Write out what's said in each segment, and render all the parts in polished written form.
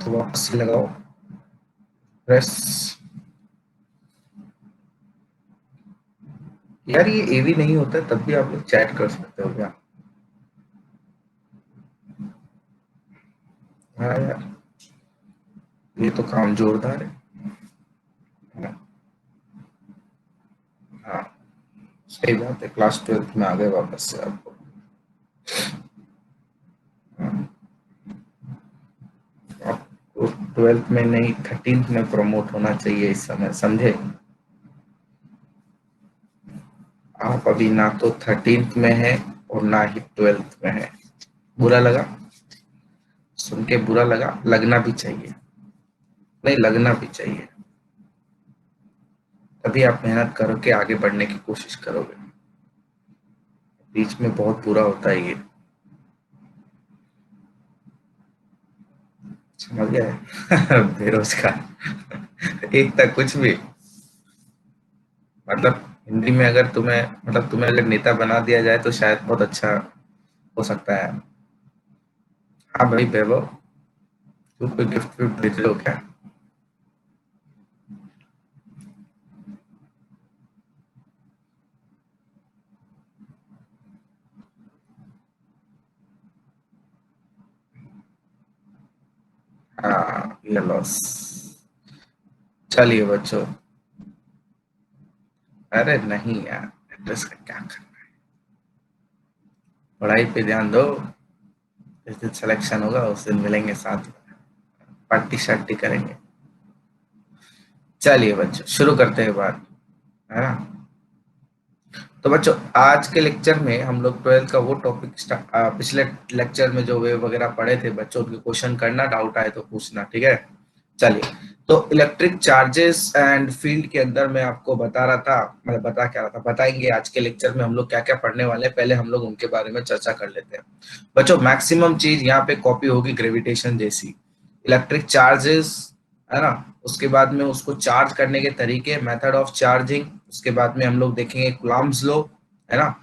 तो वापस से लगाओ प्रेस। यार ये एवी नहीं होता है, तब भी आप लोग चैट कर सकते हो क्या? हाँ यार, ये तो काम जोरदार है। हाँ हाँ, सही बात है, क्लास 12th में आ गए वापस से आपको। हाँ, आपको 12th में नहीं 13th में प्रमोट होना चाहिए इस समय, समझे? आप अभी ना तो 13th में है और ना ही 12th में है। बुरा लगा? सुन के बुरा लगा? लगना भी चाहिए। नहीं, लगना भी चाहिए, तभी आप मेहनत करके आगे बढ़ने की कोशिश करोगे। बीच में बहुत बुरा होता है ये, समझ गया? बेरोजगार एक तक कुछ भी, मतलब हिंदी में अगर तुम्हें, मतलब तुम्हें अगर नेता बना दिया जाए तो शायद बहुत अच्छा हो सकता है। हाँ भाई वैभव, तुम कोई गिफ्ट विफ्ट देते हो क्या? हाँ ये लॉस। चलिए बच्चों, अरे नहीं यार, एड्रेस का क्या करना, पढ़ाई पे ध्यान दो। जिस दिन सिलेक्शन होगा उस दिन मिलेंगे साथ में, पार्टी शार्टी करेंगे। चलिए बच्चों, शुरू करते हैं बात, है ना? तो बच्चों, आज के लेक्चर में हम लोग 12th का वो टॉपिक पिछले लेक्चर में जो वे वगैरह पढ़े थे बच्चों, उनके क्वेश्चन करना, डाउट आए तो पूछना, ठीक है? चलिए, तो इलेक्ट्रिक चार्जेस एंड फील्ड के अंदर मैं आपको बता रहा था, मतलब बता क्या रहा था, बताएंगे आज के लेक्चर में हम लोग क्या क्या पढ़ने वाले हैं, पहले हम लोग उनके बारे में चर्चा कर लेते हैं। बच्चों, मैक्सिमम चीज यहाँ पे कॉपी होगी ग्रेविटेशन जैसी, इलेक्ट्रिक चार्जेस, है ना? उसके बाद में उसको चार्ज करने के तरीके, मेथड ऑफ चार्जिंग, उसके बाद में हम लोग देखेंगे कूलम्ब्स लॉ, है ना?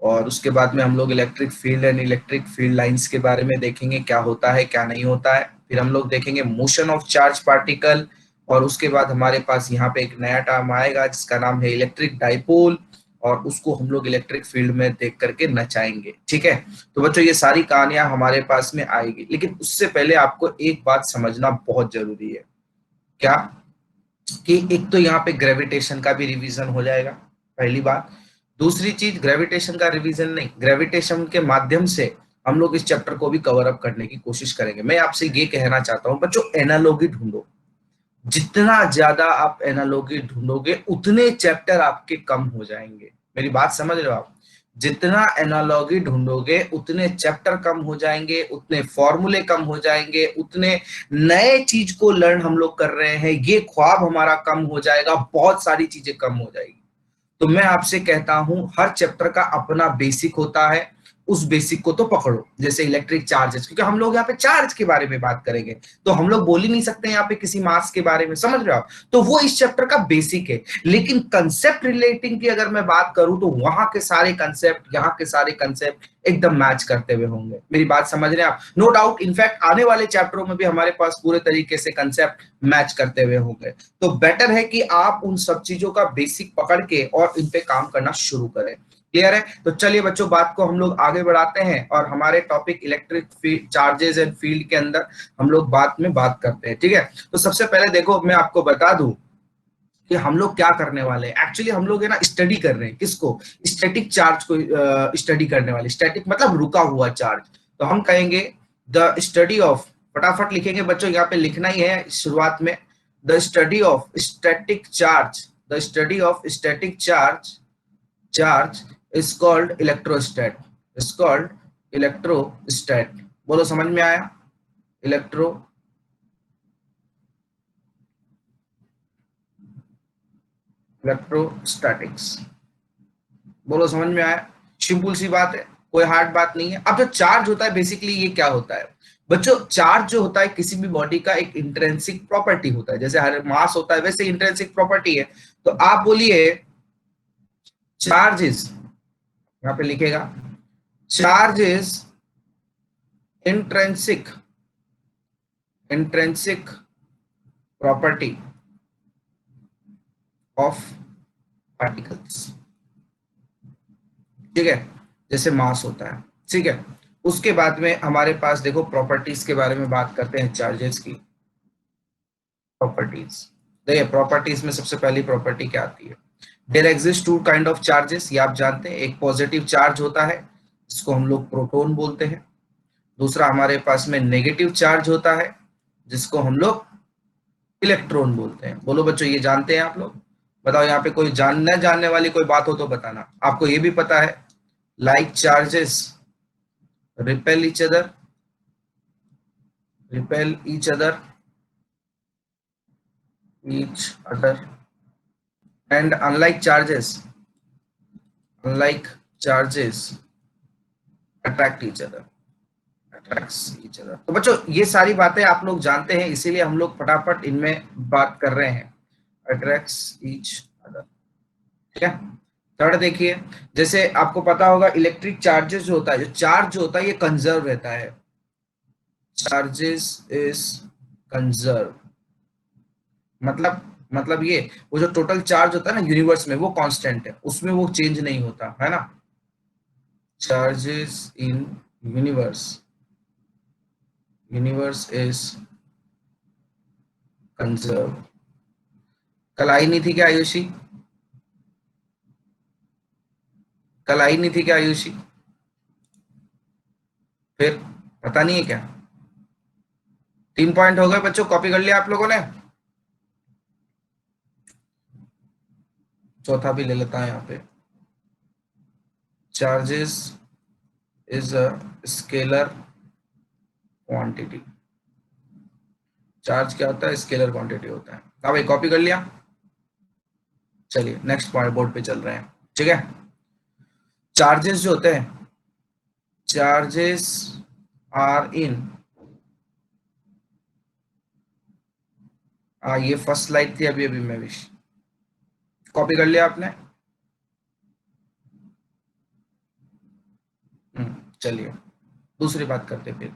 और उसके बाद में हम लोग electric field and electric field lines के बारे में देखेंगे, क्या होता है क्या नहीं होता है। फिर हम लोग देखेंगे मोशन ऑफ चार्ज पार्टिकल, और उसके बाद हमारे पास यहाँ पे एक नया टर्म आएगा जिसका नाम है इलेक्ट्रिक डाइपोल, और उसको हम लोग इलेक्ट्रिक फील्ड में देख करके नचाएंगे, ठीक है? तो बच्चों, ये सारी कहानियां हमारे पास में आएगी, लेकिन उससे पहले आपको एक बात समझना बहुत जरूरी है। क्या? कि एक तो यहाँ पे ग्रेविटेशन का भी रिवीजन हो जाएगा, पहली बात। दूसरी चीज, ग्रेविटेशन का रिवीजन नहीं, ग्रेविटेशन के माध्यम से हम लोग इस चैप्टर को भी कवर अप करने की कोशिश करेंगे। मैं आपसे ये कहना चाहता हूं बच्चों, एनालॉगी ढूंढो। जितना ज्यादा आप एनालॉगी ढूंढोगे उतने चैप्टर आपके कम हो जाएंगे। मेरी बात समझ रहे हो आप? जितना एनालॉगी ढूंढोगे उतने चैप्टर कम हो जाएंगे, उतने फॉर्मूले कम हो जाएंगे, उतने नए चीज को लर्न हम लोग कर रहे हैं ये ख्वाब हमारा कम हो जाएगा, बहुत सारी चीजें कम हो जाएगी। तो मैं आपसे कहता हूं, हर चैप्टर का अपना बेसिक होता है, उस बेसिक को तो पकड़ो। जैसे इलेक्ट्रिक चार्जेस, क्योंकि हम लोग यहाँ पे चार्ज के बारे में बात करेंगे, तो हम लोग बोल ही नहीं सकते यहाँ पे किसी मास के बारे में, समझ रहे हो आप? तो वो इस चैप्टर का बेसिक है। लेकिन कंसेप्ट रिलेटिंग की अगर मैं बात करूं, तो वहां के सारे कंसेप्ट, यहाँ के सारे कंसेप्ट एकदम मैच करते हुए होंगे। मेरी बात समझ रहे हैं आप? नो डाउट, इनफैक्ट आने वाले चैप्टरों में भी हमारे पास पूरे तरीके से कंसेप्ट मैच करते हुए होंगे। तो बेटर है कि आप उन सब चीजों का बेसिक पकड़ के और इन पे काम करना शुरू करें। क्लियर है? तो चलिए बच्चों, बात को हम लोग आगे बढ़ाते हैं और हमारे topic electric charges and field के अंदर हम लोग बात में बात करते हैं, ठीक है? तो सबसे पहले देखो, मैं आपको बता दूं कि हम लोग क्या करने वाले हैं। एक्चुअली हम लोग है ना स्टडी कर रहे हैं, किसको? स्टैटिक चार्ज को स्टडी करने वाले। स्टैटिक मतलब रुका हुआ चार्ज। तो हम कहेंगे द स्टडी ऑफ, फटाफट लिखेंगे बच्चों, यहाँ पे लिखना ही है शुरुआत में, the study of static charge, the study of static charge, charge is called electrostat, is called electrostat. बोलो, समझ में आया? इलेक्ट्रो, इलेक्ट्रोस्टैटिक्स, बोलो समझ में आया? सिंपल सी बात है, कोई हार्ड बात नहीं है। अब जो चार्ज होता है, बेसिकली ये क्या होता है बच्चों? चार्ज जो होता है किसी भी बॉडी का एक इंट्रिंसिक प्रॉपर्टी होता है, जैसे हर मास होता है वैसे इंट्रिंसिक प्रॉपर्टी है। तो आप बोलिए चार्ज इज, यहाँ पे लिखेगा charge is intrinsic, intrinsic property of particles, ठीक है, जैसे मास होता है, ठीक है। उसके बाद में हमारे पास देखो प्रॉपर्टीज के बारे में बात करते हैं, चार्जेस की प्रॉपर्टीज। देखिए प्रॉपर्टीज में सबसे पहली प्रॉपर्टी क्या आती है, there exist two kind of charges, ये आप जानते हैं, एक पॉजिटिव चार्ज होता है जिसको हम लोग प्रोटॉन बोलते हैं, दूसरा हमारे पास में नेगेटिव चार्ज होता है जिसको हम लोग इलेक्ट्रॉन बोलते हैं। बोलो बच्चों ये जानते हैं आप लोग? बताओ यहाँ पे कोई जानने वाली कोई बात हो तो बताना। आपको ये भी पता है like charges repel each other, repel each other, and unlike charges attract each other, attracts each other। तो बच्चों ये सारी बातें आप लोग जानते हैं, इसीलिए हम लोग फटाफट इनमें बात कर रहे हैं, attracts each other, ठीक है। थर्ड देखिए, जैसे आपको पता होगा इलेक्ट्रिक चार्जेस जो होता है, जो चार्ज जो होता है ये कंजर्व रहता है, चार्जेस इज कंजर्व, मतलब ये वो जो टोटल चार्ज होता है ना यूनिवर्स में वो कांस्टेंट है, उसमें वो चेंज नहीं होता है ना। Charges in universe, universe is conserve. कल आई नहीं थी क्या आयुषी? कल आई नहीं थी क्या आयुषी? फिर पता नहीं है क्या? 3 पॉइंट हो गए बच्चों, कॉपी कर लिया आप लोगों ने? चौथा भी ले लेता है यहाँ पे, charges is a scalar quantity. Charge क्या होता है? स्केलर क्वांटिटी होता है। हाँ भाई कॉपी कर लिया? चलिए नेक्स्ट पॉइंट बोर्ड पे चल रहे हैं, ठीक है। चार्जेस जो होते हैं, चार्जेस आर इन, ये फर्स्ट स्लाइड थी अभी अभी मैं विश, कॉपी कर लिया आपने? चलिए दूसरी बात करते हैं फिर,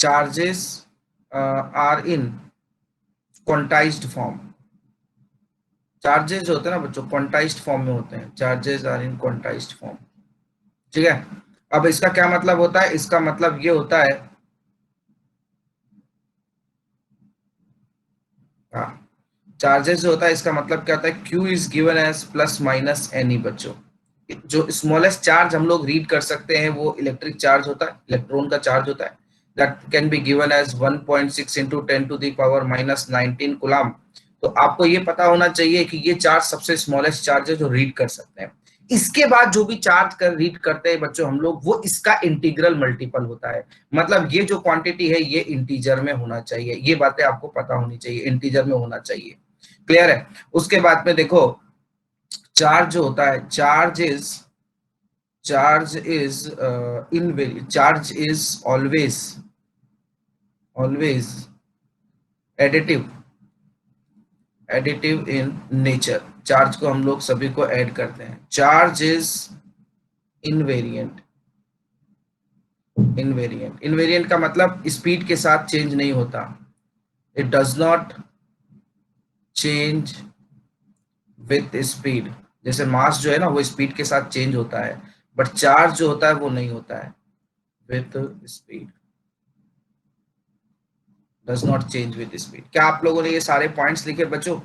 charges are in quantized form. Charges जो होते हैं ना बच्चों क्वांटाइज्ड फॉर्म में होते हैं, charges are in quantized form, ठीक है। अब इसका क्या मतलब होता है? इसका मतलब ये होता है, हाँ, चार्जेस जो होता है इसका मतलब क्या होता है, Q is given as plus minus any बच्चों। जो स्मॉलेस्ट चार्ज हम लोग रीड कर सकते हैं वो इलेक्ट्रिक चार्ज होता है, इलेक्ट्रॉन का चार्ज होता है, that can be given as 1.6 into 10⁻⁻⁻⁹ coulomb. तो आपको ये पता होना चाहिए कि ये चार्ज सबसे स्मॉलेस्ट चार्ज है जो रीड कर सकते हैं। इसके बाद जो भी चार्ज कर रीड करते हैं बच्चों हम लोग, वो इसका इंटीग्रल मल्टीपल होता है। मतलब ये जो क्वांटिटी है ये इंटीजर में होना चाहिए, ये बातें आपको पता होनी चाहिए, इंटीजर में होना चाहिए, क्लियर है। उसके बाद में देखो चार्ज जो होता है, charge is in charge is always additive, additive in nature. Charge को हम लोग सभी को ऐड करते हैं। चार्ज इज इनवेरिएंट, इनवेरिएंट का मतलब स्पीड के साथ चेंज नहीं होता, it does not change with speed. जैसे मास जो है ना वो स्पीड के साथ चेंज होता है, बट चार्ज जो होता है वो नहीं होता है with speed, does not change with speed. क्या आप लोगों ने ये सारे पॉइंट्स लिखे बच्चों?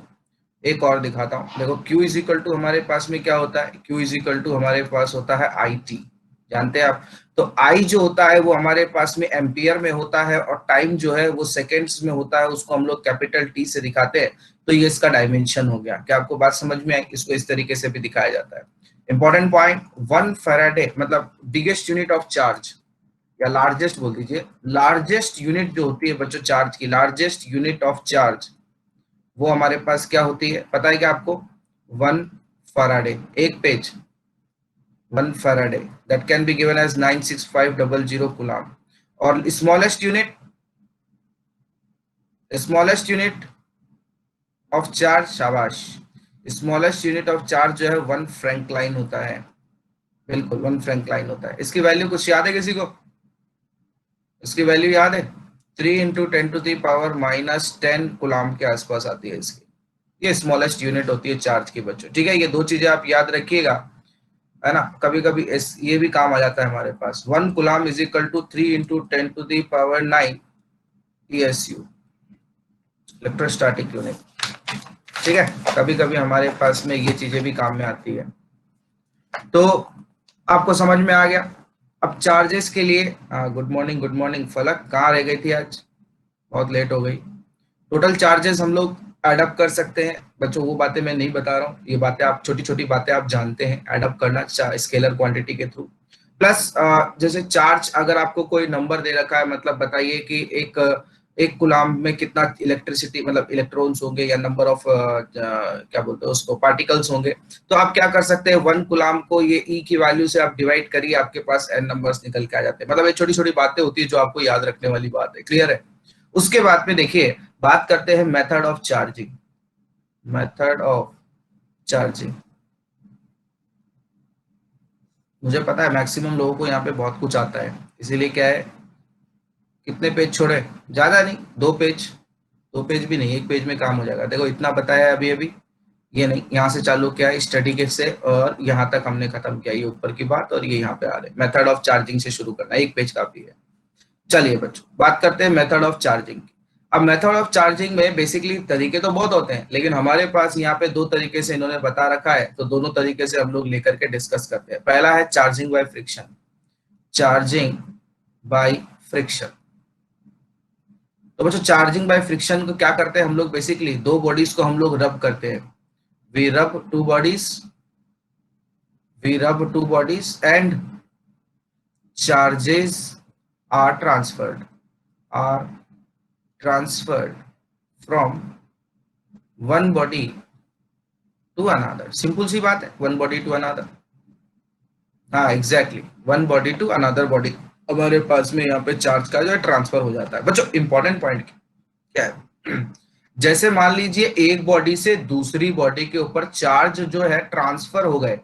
एक और दिखाता हूँ, देखो Q इज इक्वल टू हमारे पास में क्या होता है, Q इज इक्वल टू हमारे पास होता है IT, जानते हैं आप? तो I जो होता है वो हमारे पास में एम्पियर में होता है, और टाइम जो है वो सेकेंड्स में होता है, उसको हम लोग कैपिटल T से दिखाते हैं। तो ये इसका डायमेंशन हो गया। क्या आपको बात समझ में आई? इसको इस तरीके से भी दिखाया जाता है। इंपॉर्टेंट पॉइंट, 1 फैराडे मतलब बिगेस्ट यूनिट ऑफ चार्ज, या लार्जेस्ट बोल दीजिए, लार्जेस्ट यूनिट जो होती है बच्चों चार्ज की, लार्जेस्ट यूनिट ऑफ चार्ज वो हमारे पास क्या होती है पता है क्या आपको? 1 फैराडे, एक page, 1 faraday, that can be given as 96500 coulomb. और स्मॉलेस्ट यूनिट ऑफ चार्ज, शाबाश, स्मॉलेस्ट यूनिट ऑफ चार्ज जो है 1 फ्रैंकलाइन होता है, बिल्कुल 1 फ्रैंकलाइन होता है। इसकी वैल्यू कुछ याद है किसी को? इसकी वैल्यू याद है? 3 × 10⁻⁻10 कूलाम के आसपास आती है इसकी। ये स्मॉलेस्ट यूनिट होती है चार्ज की बच्चों, ठीक है। ये दो चीजें आप याद रखिएगा, है ना। कभी कभी ये भी काम आ जाता है हमारे पास। 1 coulomb is equal to 3 × 10⁻⁹ ESU, electrostatic unit, ठीक है। कभी कभी हमारे पास में ये चीजें भी काम में आती है। तो आपको समझ में आ गया। अब चार्जेस के लिए गुड मॉर्निंग फलक, कहाँ रह गई थी आज, बहुत लेट हो गई। टोटल चार्जेस हम लोग एडअप कर सकते हैं बच्चों, वो बातें मैं नहीं बता रहा हूँ, ये बातें आप छोटी छोटी बातें आप जानते हैं एडअप करना स्केलर क्वांटिटी के थ्रू। प्लस जैसे चार्ज अगर आपको कोई नंबर दे रखा है, मतलब बताइए कि एक गुलाम में कितना इलेक्ट्रिसिटी मतलब इलेक्ट्रॉन्स होंगे या नंबर ऑफ क्या बोलते हैं उसको पार्टिकल्स होंगे, तो आप क्या कर सकते हैं 1 कूलाम को ये ई की वैल्यू से आप डिवाइड करिए, आपके पास एन नंबर्स निकल के आ जाते हैं। मतलब ये छोटी छोटी बातें होती है जो आपको याद रखने वाली बात है, क्लियर है। उसके बाद में देखिए बात करते हैं method of charging. Method of charging, मुझे पता है मैक्सिमम लोगों को यहाँ पे बहुत कुछ आता है, इसीलिए क्या है, कितने पेज छोड़े, ज्यादा नहीं, 2 पेज, 2 पेज भी नहीं, 1 पेज में काम हो जाएगा। देखो इतना बताया है अभी अभी, ये नहीं, यहाँ से चालू किया है स्टडी के से और यहाँ तक हमने खत्म किया, ये ऊपर की बात और ये यहाँ पे आ रहे मेथड ऑफ चार्जिंग से शुरू करना, 1 पेज काफी है। चलिए बच्चों बात करते हैं मेथड ऑफ चार्जिंग की। अब मेथड ऑफ चार्जिंग में बेसिकली तरीके तो बहुत होते हैं, लेकिन हमारे पास यहाँ पे 2 तरीके से इन्होंने बता रखा है, तो दोनों तरीके से हम लोग लेकर के डिस्कस करते हैं। पहला है charging by friction. Charging by friction, तो बच्चों चार्जिंग बाय फ्रिक्शन को क्या करते हैं हम लोग, बेसिकली दो बॉडीज को हम लोग रब करते हैं। वी रब टू बॉडीज, वी रब two bodies and charges are transferred, are transferred from one body to another। Simple सी बात है, वन बॉडी टू अनदर। हाँ exactly, one body to another body हमारे पास में यहाँ पे चार्ज का जो है ट्रांसफर हो जाता है। बच्चों इंपॉर्टेंट पॉइंट क्या है, जैसे मान लीजिए एक बॉडी से दूसरी बॉडी के ऊपर चार्ज जो है ट्रांसफर हो गए,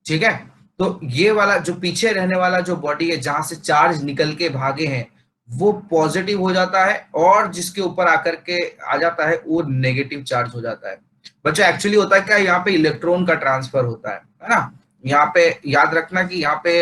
ठीक है। तो ये वाला जो पीछे रहने वाला जो बॉडी है जहां से चार्ज निकल के भागे हैं वो पॉजिटिव हो जाता है, और जिसके ऊपर आकर के आ जाता है वो नेगेटिव चार्ज हो जाता है। बच्चों एक्चुअली होता है क्या, यहाँ पे इलेक्ट्रॉन का ट्रांसफर होता है ना। यहाँ पे याद रखना कि यहाँ पे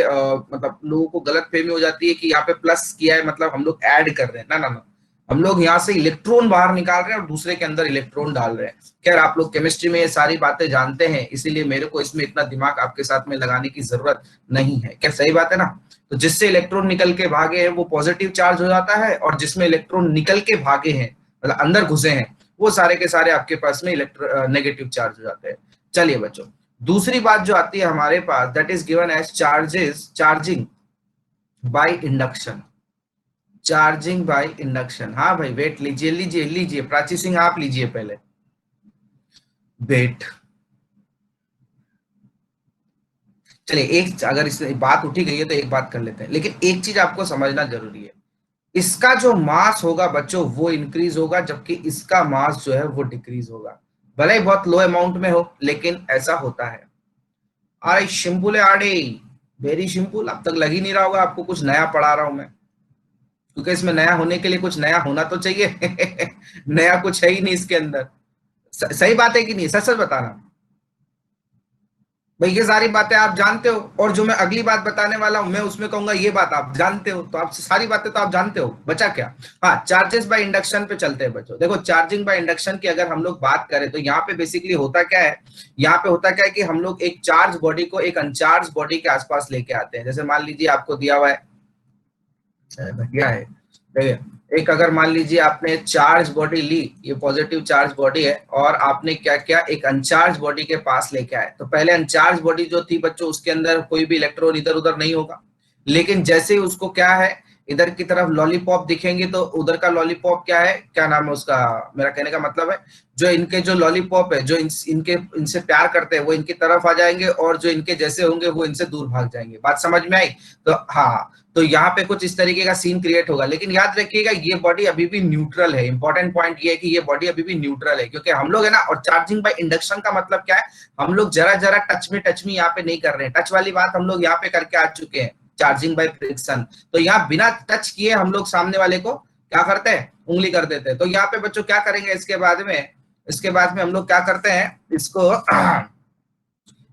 मतलब लोगों को गलत फहमी हो जाती है कि यहाँ पे प्लस किया है मतलब हम लोग ऐड कर रहे हैं, ना ना ना, हम लोग यहाँ से इलेक्ट्रॉन बाहर निकाल रहे हैं और दूसरे के अंदर इलेक्ट्रॉन डाल रहे हैं। खैर आप लोग केमिस्ट्री में ये सारी बातें जानते हैं, इसीलिए मेरे को इसमें इतना दिमाग आपके साथ में लगाने की जरूरत नहीं है। क्या सही बात है ना। तो जिससे इलेक्ट्रॉन निकल के भागे हैं वो पॉजिटिव चार्ज हो जाता है, और जिसमें इलेक्ट्रॉन निकल के भागे हैं मतलब अंदर घुसे हैं वो सारे के सारे आपके पास में नेगेटिव चार्ज हो जाते हैं। चलिए बच्चों दूसरी बात जो आती है हमारे पास, that is given as charges charging by induction. Charging by induction, हाँ भाई वेट लीजिए लीजिए लीजिए, प्राची सिंह आप लीजिए पहले वेट। चलिए एक अगर इस बात उठी गई है तो एक बात कर लेते हैं, लेकिन एक चीज आपको समझना जरूरी है, इसका जो मास होगा बच्चों वो इंक्रीज होगा, जबकि इसका मास जो है वो डिक्रीज होगा। भले ही बहुत लो अमाउंट में हो लेकिन ऐसा होता है। अरे सिंपल है आड़े, वेरी सिंपल। अब तक लग ही नहीं रहा होगा आपको कुछ नया पढ़ा रहा हूं मैं, क्योंकि इसमें नया होने के लिए कुछ नया होना तो चाहिए नया कुछ है ही नहीं इसके अंदर। सही बात है कि नहीं, सच सच बताना भाई, ये सारी बातें आप जानते हो, और जो मैं अगली बात बताने वाला हूं मैं उसमें कहूंगा ये बात आप जानते हो, तो आप सारी बातें तो आप जानते हो, बचा क्या। हाँ चार्जेस बाय इंडक्शन पे चलते हैं बच्चों। देखो चार्जिंग बाय इंडक्शन की अगर हम लोग बात करें तो यहाँ पे बेसिकली होता क्या है, यहाँ पे होता क्या है कि हम लोग एक चार्ज बॉडी को एक अनचार्ज बॉडी के आसपास लेके आते हैं। जैसे मान लीजिए आपको दिया हुआ है, बढ़िया है, देखिए एक अगर मान लीजिए आपने चार्ज बॉडी ली, ये पॉजिटिव चार्ज बॉडी है, और आपने क्या किया एक अनचार्ज बॉडी के पास लेके आए, तो पहले अनचार्ज बॉडी जो थी बच्चों उसके अंदर कोई भी इलेक्ट्रॉन इधर उधर नहीं होगा, लेकिन जैसे ही उसको क्या है इधर की तरफ लॉलीपॉप दिखेंगे तो उधर का लॉलीपॉप क्या है, क्या नाम है उसका, मेरा कहने का मतलब है जो इनके जो लॉलीपॉप है जो इनके इनसे प्यार करते हैं वो इनकी तरफ आ जाएंगे, और जो इनके जैसे होंगे वो इनसे दूर भाग जाएंगे। बात समझ में आई। तो हाँ, तो यहाँ पे कुछ इस तरीके का सीन क्रिएट होगा, लेकिन याद रखिएगा ये बॉडी अभी भी न्यूट्रल है। इंपॉर्टेंट पॉइंट ये है कि ये बॉडी अभी भी न्यूट्रल है, क्योंकि हम लोग है ना, और चार्जिंग बाय इंडक्शन का मतलब क्या है, हम लोग जरा जरा टच में यहाँ पे नहीं कर रहे हैं, टच वाली बात हम लोग यहाँ पे करके आ चुके हैं चार्जिंग बाय फ्रिक्शन। तो यहाँ बिना टच किए हम लोग सामने वाले को क्या करते हैं, उंगली कर देते हैं। तो यहाँ पे बच्चों क्या करेंगे इसके बाद में हम लोग क्या करते हैं, इसको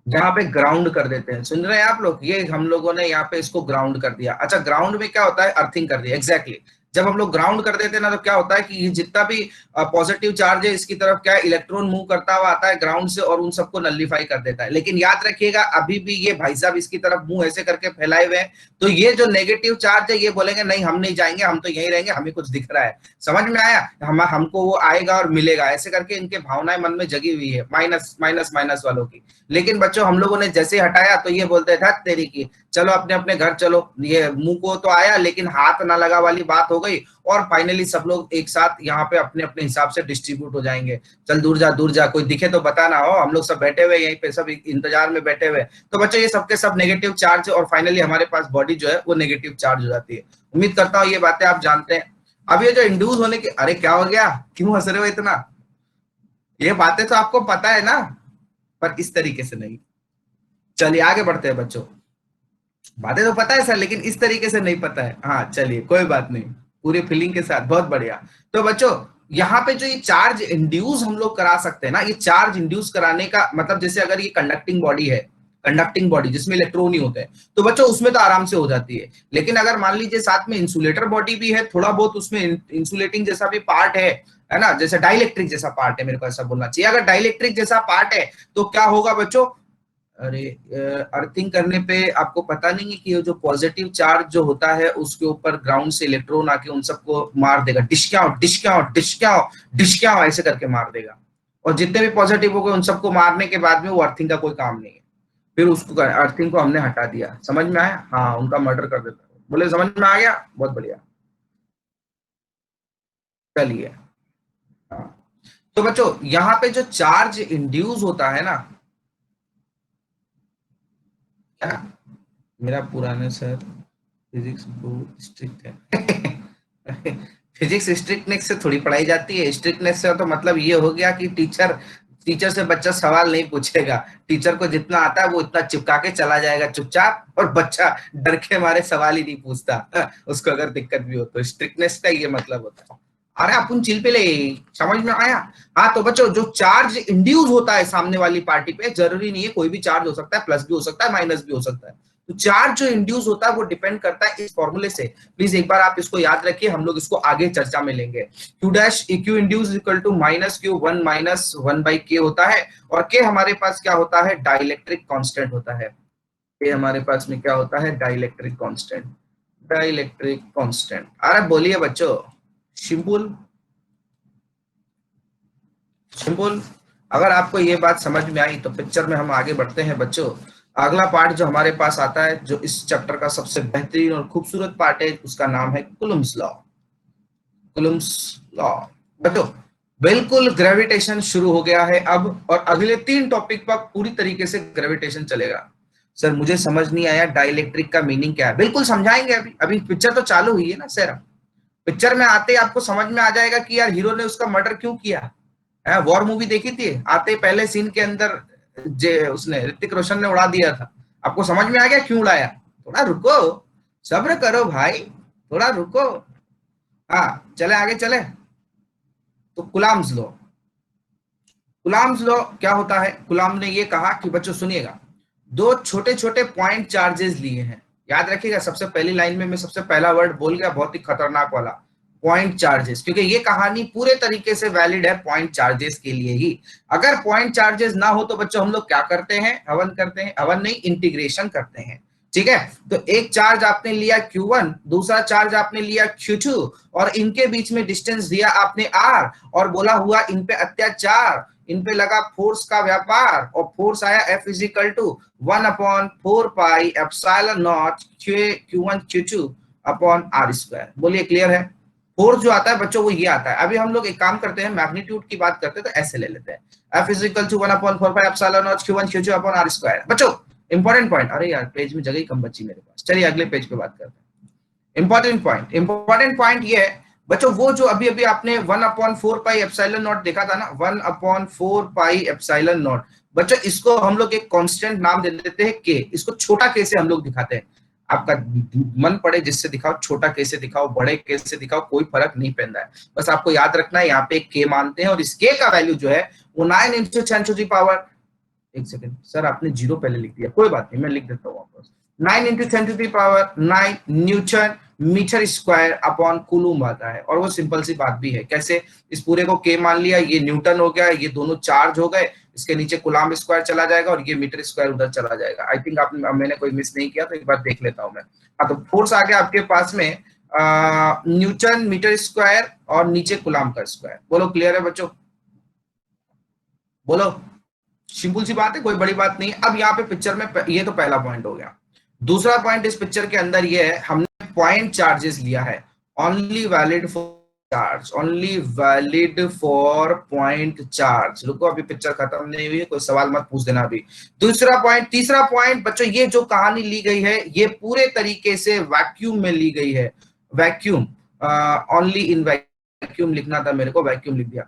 यहाँ पे ग्राउंड कर देते हैं। सुन रहे हैं आप लोग, ये हम लोगों ने यहाँ पे इसको ग्राउंड कर दिया। अच्छा, ग्राउंड में क्या होता है, अर्थिंग कर दिया। एग्जैक्टली जब हम लोग ग्राउंड कर देते हैं ना, तो क्या होता है कि ये जितना भी पॉजिटिव चार्ज है इसकी तरफ क्या है, इलेक्ट्रॉन मूव करता हुआ आता है ग्राउंड से और उन सबको नलिफाई कर देता है। लेकिन याद रखिएगा अभी भी ये भाई साहब इसकी तरफ मुंह ऐसे करके फैलाए हुए हैं, तो ये जो नेगेटिव चार्ज है ये बोलेंगे नहीं हम नहीं जाएंगे, हम तो यहीं रहेंगे, हमें कुछ दिख रहा है। समझ में आया, हमको वो आएगा और मिलेगा, ऐसे करके इनके भावनाएं मन में जगी हुई है, माइनस माइनस माइनस वालों की। लेकिन बच्चों हम लोगों ने जैसे हटाया तो ये बोलते थे तेरी की, चलो अपने अपने घर चलो। ये मुंह को तो आया लेकिन हाथ ना लगा वाली बात हो गई, और फाइनली सब लोग एक साथ यहाँ पे अपने अपने हिसाब से डिस्ट्रीब्यूट हो जाएंगे। चल दूर जा, कोई दिखे तो बताना हो, हम लोग सब बैठे हुए यहीं पे, सब इंतजार में बैठे हुए। तो बच्चों ये सबके सब नेगेटिव चार्ज, और फाइनली हमारे पास बॉडी जो है वो नेगेटिव चार्ज हो जाती है। उम्मीद करता हूँ ये बातें आप जानते हैं। अब ये जो इंड्यूस होने की, अरे क्या हो गया, क्यों हंस रहे हो इतना, ये बातें तो आपको पता है ना, पर इस तरीके से नहीं। चलिए आगे बढ़ते हैं बच्चों, बातें तो पता है सर लेकिन इस तरीके से नहीं पता है। हाँ चलिए कोई बात नहीं, पूरी फीलिंग के साथ, बहुत बढ़िया। तो बच्चों यहाँ पे जो ये चार्ज इंड्यूस हम लोग करा सकते हैं ना, ये चार्ज इंड्यूस कराने का मतलब, जैसे अगर ये कंडक्टिंग बॉडी है, कंडक्टिंग बॉडी जिसमें इलेक्ट्रॉन ही होते हैं, तो बच्चों उसमें तो आराम से हो जाती है। लेकिन अगर मान लीजिए साथ में इंसुलेटर बॉडी भी है, थोड़ा बहुत उसमें इंसुलेटिंग जैसा भी पार्ट है ना, जैसे डाइलेक्ट्रिक जैसा पार्ट है, मेरे को ऐसा बोलना चाहिए। अगर डाइलेक्ट्रिक जैसा पार्ट है तो क्या होगा बच्चों, अरे अर्थिंग करने पे आपको पता नहीं है कि ये जो पॉजिटिव चार्ज जो होता है उसके ऊपर ग्राउंड से इलेक्ट्रॉन आके उन सबको मार देगा, डिस्क्याओ डिस्क्याओ डिस्क्याओ डिस्क्याओ ऐसे करके मार देगा। और जितने भी पॉजिटिव हो गए उन सबको मारने के बाद में वो अर्थिंग का कोई काम नहीं है। फिर उसको अर्थिंग को हमने हटा दिया। समझ में आया, हाँ उनका मर्डर कर देता है। बोले समझ में आ गया, बहुत बढ़िया। चलिए, हाँ तो बच्चों यहाँ पे जो चार्ज इंड्यूस होता है ना, क्या, मेरा पुराने सर फिजिक्स बहुत स्ट्रिक्ट है। फिजिक्स स्ट्रिक्टनेस से थोड़ी पढ़ाई जाती है, स्ट्रिक्टनेस से तो मतलब ये हो गया कि टीचर टीचर से बच्चा सवाल नहीं पूछेगा, टीचर को जितना आता है वो इतना चिपका के चला जाएगा चुपचाप, और बच्चा डर के मारे सवाल ही नहीं पूछता। उसको अगर दिक्कत भी हो तो स्ट्रिक्टनेस का ये मतलब होता है। अरे अपन चिल पे ले, समझ में आया। हाँ तो बच्चों जो चार्ज इंड्यूस होता है सामने वाली पार्टी पे, जरूरी नहीं है कोई भी चार्ज हो सकता है, प्लस भी हो सकता है माइनस भी हो सकता है। तो चार्ज जो इंड्यूस होता है वो डिपेंड करता है इस फॉर्मूले से। प्लीज एक बार आप इसको याद रखिए, हम लोग इसको आगे चर्चा में लेंगे। Q dash Q induce equal to minus Q one minus one by K होता है, और के हमारे पास क्या होता है, डाइलेक्ट्रिक कांस्टेंट होता है। ये हमारे पास में क्या होता है, डाइलेक्ट्रिक कांस्टेंट। डाइलेक्ट्रिक कांस्टेंट, अरे बोलिए बच्चों, सिंपल सिंपल। अगर आपको ये बात समझ में आई तो पिक्चर में हम आगे बढ़ते हैं बच्चों। अगला पार्ट जो हमारे पास आता है, जो इस चैप्टर का सबसे बेहतरीन और खूबसूरत पार्ट है, उसका नाम है कुलम्स लॉ। कुलम्स लॉ बच्चों, बिल्कुल ग्रेविटेशन शुरू हो गया है अब, और अगले 3 टॉपिक पर पूरी तरीके से ग्रेविटेशन चलेगा। सर मुझे समझ नहीं आया डाइलेक्ट्रिक का मीनिंग क्या है, बिल्कुल समझाएंगे। अभी अभी पिक्चर तो चालू हुई है ना सर, पिक्चर में आते ही आपको समझ में आ जाएगा कि यार हीरो ने उसका मर्डर क्यों किया है। वॉर मूवी देखी थी, आते पहले सीन के अंदर जे उसने ऋतिक रोशन ने उड़ा दिया था, आपको समझ में आ गया क्यों उड़ाया। थोड़ा रुको, सब्र करो भाई, थोड़ा रुको। हाँ चले आगे चले। तो कुलाम्स लॉ, कुलाम्स लॉ क्या होता है, कुलाम ने ये कहा कि बच्चों सुनिएगा, दो छोटे छोटे पॉइंट चार्जेस लिए हैं। याद रखिएगा, सबसे पहली लाइन में मैं सबसे पहला वर्ड बोल गया, बहुत ही खतरनाक वाला, पॉइंट चार्जेस, क्योंकि ये कहानी पूरे तरीके से वैलिड है पॉइंट चार्जेस के लिए ही। अगर पॉइंट चार्जेस ना हो तो बच्चों हम लोग क्या करते हैं, हवन करते हैं, हवन नहीं इंटीग्रेशन करते हैं। ठीक है, तो एक चार्ज आपने लिया Q1, दूसरा चार्ज आपने लिया Q2, और इनके बीच में डिस्टेंस दिया आपने R, और बोला हुआ इन पे अत्याचार, इन पे लगा फोर्स का व्यापार, और फोर्स आया F equal to 1/4 pi epsilon naught Q1 Q2 upon R square. बोलिए क्लियर है। फोर्स जो आता है बच्चों वो ये आता है। अभी हम लोग एक काम करते हैं, मैग्नीट्यूड की बात करते हैं, तो ऐसे ले लेते हैं, F equal to 1/4 pi epsilon naught Q1 Q2 upon R square. बच्चों इंपॉर्टेंट पॉइंट, अरे यार पेज में जगह ही कम बची मेरे पास, चलिए अगले पेज पे बात करते हैं। इंपॉर्टेंट पॉइंट ये है बच्चों, वो जो अभी अभी आपने 1/4 पाई एप्सिलॉन नॉट देखा था ना, 1/4 पाई एप्सिलॉन नॉट, बच्चों इसको हम लोग एक कांस्टेंट नाम दे देते हैं के, इसको छोटा के से हम लोग दिखाते हैं। आपका मन पड़े जिससे दिखाओ, छोटा कैसे दिखाओ, बड़े कैसे दिखाओ, कोई फर्क नहीं पड़ता है। बस आपको याद रखना है यहाँ पे एक के मानते हैं और इस के का वैल्यू जो है वो 9 इंटू 10⁻⁴। एक सेकंड सर, आपने जीरो पहले लिख दिया, कोई बात नहीं, मैं लिख देता हूँ वापस। 9 into 10⁻⁹ newton metre square upon coulomb आता है। और वो सिंपल सी बात भी है, कैसे, इस पूरे को के मान लिया, ये न्यूटन हो गया, ये दोनों चार्ज हो गए, इसके नीचे कूलम स्क्वायर चला जाएगा और ये मीटर स्क्वायर उधर चला जाएगा। आई थिंक आप, मैंने कोई मिस नहीं किया तो एक बार देख लेता हूं मैं। हाँ, तो फोर्स आ गया आपके पास में न्यूटन मीटर स्क्वायर और नीचे कूलम का स्क्वायर। बोलो क्लियर है बच्चों, बोलो। सिंपल सी बात है, कोई बड़ी बात नहीं। अब यहाँ पे पिक्चर में ये तो पहला पॉइंट हो गया। दूसरा पॉइंट इस पिक्चर के अंदर ये है, हमने पॉइंट चार्जेस लिया है, only valid for charge, only valid for point charge. रुको, अभी पिक्चर खत्म नहीं हुई है, कोई सवाल मत पूछ देना अभी। दूसरा पॉइंट, तीसरा पॉइंट बच्चों, ये जो कहानी ली गई है ये पूरे तरीके से वैक्यूम में ली गई है। वैक्यूम, ओनली इन वैक्यूम लिखना था मेरे को, वैक्यूम लिख दिया,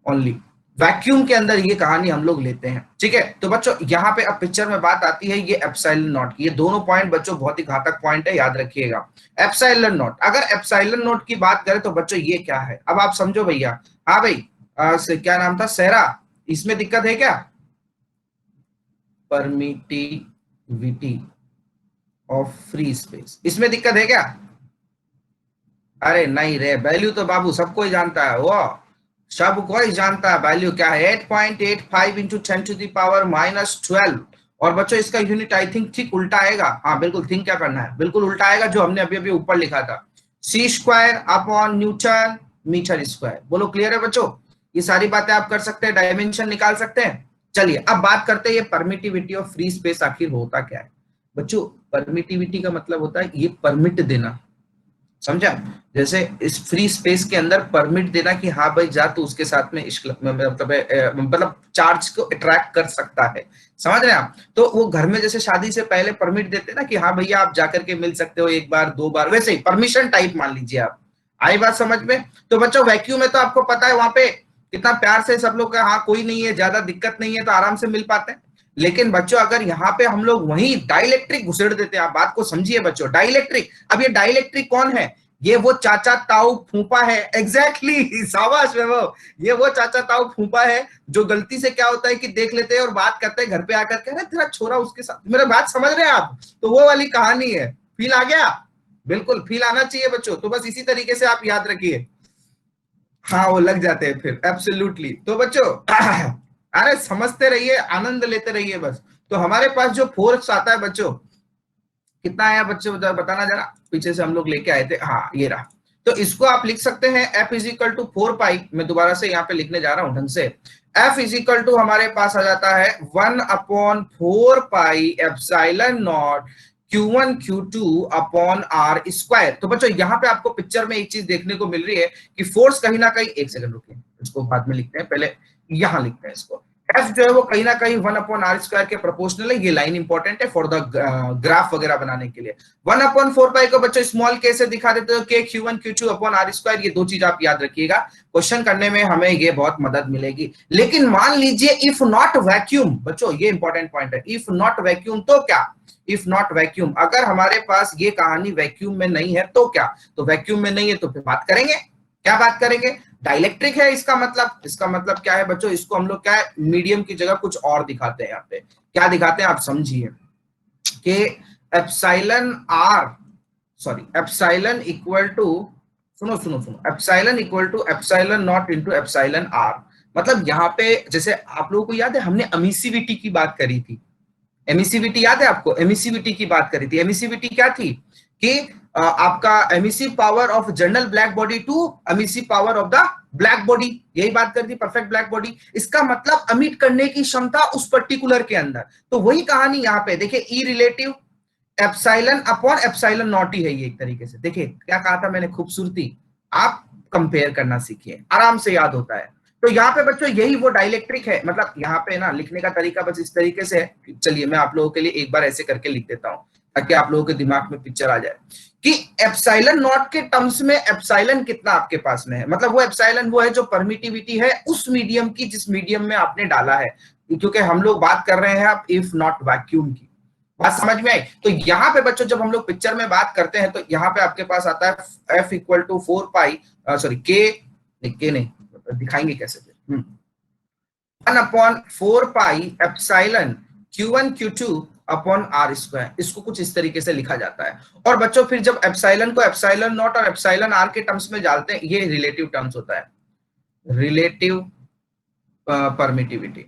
ओनली वैक्यूम के अंदर ये कहानी हम लोग लेते हैं। ठीक है, तो बच्चों यहाँ पे अब पिक्चर में बात आती है ये एप्सिलॉन नॉट की। ये दोनों पॉइंट बच्चों बहुत ही घातक पॉइंट है, याद रखिएगा। एप्सिलॉन नॉट, अगर एप्सिलॉन नॉट की बात करें तो बच्चों ये क्या है, अब आप समझो भैया। हाँ भाई, क्या नाम था, सहरा, इसमें दिक्कत है क्या? परमिटिविटी ऑफ फ्री स्पेस, इसमें दिक्कत है क्या? अरे नहीं रे, वैल्यू तो बाबू सबको ही जानता है, वो सब कोई जानता है वैल्यू क्या है, 8.85 इंटू 10⁻⁻12। और बच्चों इसका यूनिट आई थिंक ठीक उल्टा आएगा। हाँ बिल्कुल, थिंक क्या करना है, बिल्कुल उल्टा आएगा जो हमने अभी अभी ऊपर लिखा था, C square upon newton metre square. बोलो क्लियर है बच्चों, ये सारी बातें आप कर सकते हैं, डायमेंशन निकाल सकते हैं। चलिए अब बात करते हैं ये परमिटिविटी ऑफ फ्री स्पेस आखिर होता क्या है। बच्चों परमिटिविटी का मतलब होता है ये परमिट देना, समझा? जैसे इस फ्री स्पेस के अंदर परमिट देना कि हाँ भाई जा तो उसके साथ में इश्क, मतलब चार्ज को अट्रैक्ट कर सकता है, समझ रहे हैं आप? तो वो घर में जैसे शादी से पहले परमिट देते ना कि हाँ भैया आप जाकर के मिल सकते हो एक बार दो बार, वैसे ही परमिशन टाइप मान लीजिए आप। आई बात समझ में? तो बच्चों वैक्यूम में तो आपको पता है वहां पे कितना प्यार से सब लोग का हाँ कोई नहीं है, ज्यादा दिक्कत नहीं है, तो आराम से मिल पाते हैं। लेकिन बच्चों अगर यहाँ पे हम लोग वही डाइलेक्ट्रिक घुसेड़ देते हैं, आप बात को समझिए बच्चों, डाइलेक्ट्रिक। अब ये डाइलेक्ट्रिक कौन है? ये वो चाचा ताऊ फूफा है, एग्जैक्टली शाबाश वैभव, ये वो चाचा ताऊ फूफा है जो गलती से क्या होता है कि देख लेते हैं और बात करते हैं घर पे आकर के, अरे तेरा छोरा उसके साथ, मेरा बात समझ रहे हैं आप? तो वो वाली कहानी है, फील आ गया? बिल्कुल फील आना चाहिए बच्चों, तो बस इसी तरीके से आप याद रखिए। हाँ वो लग जाते हैं फिर, एब्सोल्युटली। तो बच्चों अरे समझते रहिए, आनंद लेते रहिए बस। तो हमारे पास जो फोर्स आता है बच्चों, कितना आया बच्चों बताना जरा, पीछे से हम लोग लेके आए थे, हाँ ये रहा। तो इसको आप लिख सकते हैं F इज इक्वल टू 4 पाई, मैं दोबारा से यहाँ पे लिखने जा रहा हूं ढंग से। F इज इक्वल टू हमारे पास आ जाता है 1/4 pi epsilon naught Q1 Q2 upon R square. तो बच्चों यहाँ पे आपको पिक्चर में एक चीज देखने को मिल रही है कि फोर्स कहीं ना कहीं, एक सेकंड रुकिए इसको बाद में लिखते हैं, पहले यहाँ लिखते हैं इसको। एफ जो है वो कहीं ना कहीं 1/r² के प्रोपोर्शनल है, ये लाइन इंपॉर्टेंट है फॉर द ग्राफ वगैरह बनाने के लिए। 1/4 पाई को बच्चों स्मॉल के से दिखा देते हो, के Q1 Q2 अपॉन R², ये दो चीज आप याद रखिएगा, क्वेश्चन करने में हमें ये बहुत मदद मिलेगी। लेकिन मान लीजिए इफ नॉट वैक्यूम, बच्चों ये इंपॉर्टेंट पॉइंट है, इफ नॉट वैक्यूम तो क्या? इफ नॉट वैक्यूम, अगर हमारे पास ये कहानी वैक्यूम में नहीं है तो क्या? तो वैक्यूम में नहीं है तो फिर बात करेंगे, क्या बात करेंगे? डाइलेक्ट्रिक है, इसका मतलब क्या है बच्चों? इसको हम लोग क्या है, मीडियम की जगह कुछ और दिखाते हैं। यहाँ पे क्या दिखाते हैं आप समझिए, कि epsilon R, sorry epsilon equal to, सुनो सुनो सुनो, epsilon equal to epsilon naught into epsilon R. मतलब यहाँ पे जैसे आप लोगों को याद है हमने एमिसिविटी की बात करी थी, एमिसिविटी याद है आपको? एमिसिविटी की बात करी थी। एमिसिविटी क्या थी कि आपका emissive power of general black body to emissive power of the black body, यही बात करती परफेक्ट ब्लैक बॉडी। इसका मतलब अमिट करने की क्षमता उस पर्टिकुलर के अंदर। तो वही कहानी यहाँ पे देखिए, E relative epsilon upon epsilon naught ही है ये एक तरीके से। देखिए क्या कहा था मैंने, खूबसूरती, आप कंपेयर करना सीखिए, आराम से याद होता है। तो यहाँ पे बच्चों यही वो डाइलेक्ट्रिक है, मतलब यहाँ पे ना लिखने का तरीका बस इस तरीके से है। चलिए मैं आप लोगों के लिए एक बार ऐसे करके लिख देता हूँ ताकि आप लोगों के दिमाग में पिक्चर आ जाए कि एप्सिलॉन नॉट के टर्म्स में एप्सिलॉन कितना आपके पास में है, मतलब वो एप्सिलॉन वो है जो परमिटिविटी है उस मीडियम की जिस मीडियम में आपने डाला है, क्योंकि हम लोग बात कर रहे हैं अब इफ नॉट वैक्यूम की। बात समझ में आई? तो यहाँ पे बच्चों जब हम लोग पिक्चर में बात करते हैं तो यहाँ पे आपके पास आता है F equal to 4 pi, sorry K नहीं, दिखाएंगे कैसे फिर, 1/4 pi epsilon Q1 Q2 upon R square, इसको कुछ इस तरीके से लिखा जाता है। और बच्चों फिर जब एप्सिलॉन को एप्सिलॉन नॉट और एप्सिलॉन आर के टर्म्स में डालते हैं, ये रिलेटिव टर्म्स होता है, रिलेटिव परमिटिविटी,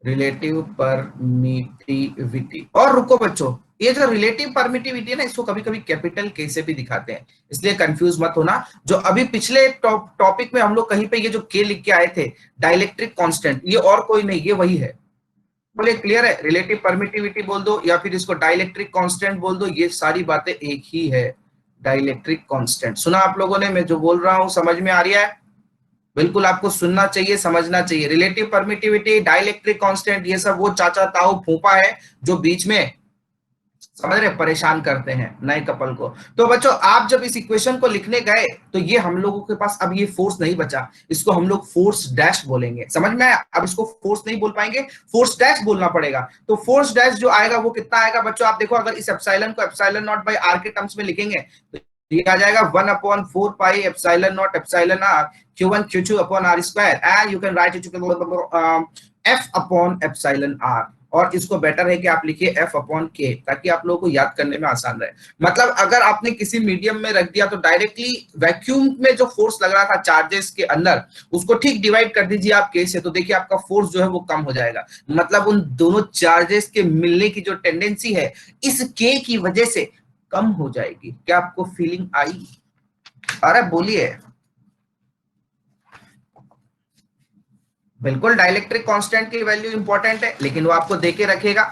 रिलेटिव परमिटिविटी। और रुको बच्चों, ये जो रिलेटिव परमिटिविटी है ना, इसको कभी कभी कैपिटल के से भी दिखाते हैं, इसलिए कंफ्यूज मत होना। जो अभी पिछले टॉपिक में हम लोग कहीं पे ये जो के लिख के आए थे, डाइलेक्ट्रिक कांस्टेंट, ये और कोई नहीं, ये वही है। बोले क्लियर है? रिलेटिव परमिटिविटी बोल दो या फिर इसको डाइलेक्ट्रिक कांस्टेंट बोल दो, ये सारी बातें एक ही है, डाइलेक्ट्रिक कांस्टेंट। सुना आप लोगों ने मैं जो बोल रहा हूं, समझ में आ रहा है? बिल्कुल आपको सुनना चाहिए, समझना चाहिए। रिलेटिव परमिटिविटी, डाइलेक्ट्रिक कांस्टेंट, ये सब वो चाचा ताऊ फूफा है जो बीच में, समझ रहे, परेशान करते हैं नए कपल को। तो बच्चों आप जब इस इक्वेशन को लिखने गए तो ये हम लोगों के पास अब ये फोर्स नहीं बचा, इसको हम लोग फोर्स डैश बोलेंगे, समझ में आया? अब इसको फोर्स नहीं बोल पाएंगे, फोर्स डैश बोलना पड़ेगा। तो फोर्स डैश जो आएगा वो कितना आएगा बच्चों? आप देखो, अगर इस एप्सिलॉन को एप्सिलॉन नॉट बाय आर के टर्म्स में लिखेंगे तो ये आ जाएगा 1/4 pi epsilon naught epsilon R Q1 Q2 upon R square, and you can write it F upon epsilon R. और इसको बेटर है कि आप लिखिए एफ अपॉन के, ताकि आप लोगों को याद करने में आसान रहे। मतलब अगर आपने किसी मीडियम में रख दिया तो डायरेक्टली वैक्यूम में जो फोर्स लग रहा था चार्जेस के अंदर, उसको ठीक डिवाइड कर दीजिए आप के से, तो देखिए आपका फोर्स जो है वो कम हो जाएगा। मतलब उन दोनों चार्जेस के मिलने की जो टेंडेंसी है, इस के की वजह से कम हो जाएगी। क्या आपको फीलिंग आई? अरे बोलिए। बिल्कुल, डाइलेक्ट्रिक कांस्टेंट की वैल्यू इंपॉर्टेंट है, लेकिन वो आपको देके रखेगा,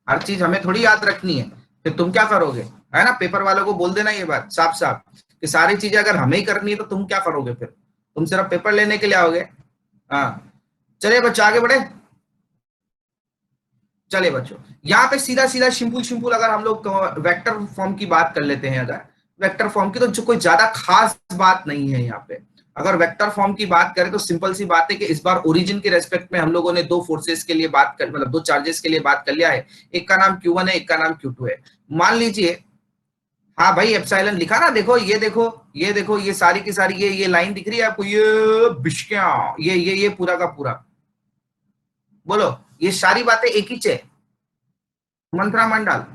हर चीज हमें थोड़ी याद रखनी है। फिर तुम क्या करोगे, है ना? पेपर वालों को बोल देना ये बात साफ साफ कि सारी चीजें अगर हमें ही करनी है तो तुम क्या करोगे? फिर तुम सिर्फ पेपर लेने के लिए आओगे। हाँ, चलिए बच्चों आगे बढ़े। चलिए बच्चों, यहाँ पे सीधा सीधा सिंपल सिंपल अगर हम लोग वेक्टर फॉर्म की बात कर लेते हैं, अगर वेक्टर फॉर्म की, तो जो कोई ज्यादा खास बात नहीं है यहाँ पे। अगर वेक्टर फॉर्म की बात करें तो सिंपल सी बात है कि इस बार ओरिजिन के रेस्पेक्ट में हम लोगों ने दो फोर्सेस के लिए बात कर, मतलब दो चार्जेस के लिए बात कर लिया है। एक का नाम Q1 है, एक का नाम Q2 है। मान लीजिए, हाँ भाई एप्सिलॉन लिखा ना, देखो ये देखो, ये देखो, ये सारी की सारी ये लाइन दिख रही है आपको, ये बिश्किया, ये पूरा का पूरा, बोलो, ये सारी बातें एक ही है, मंत्रा मंडल।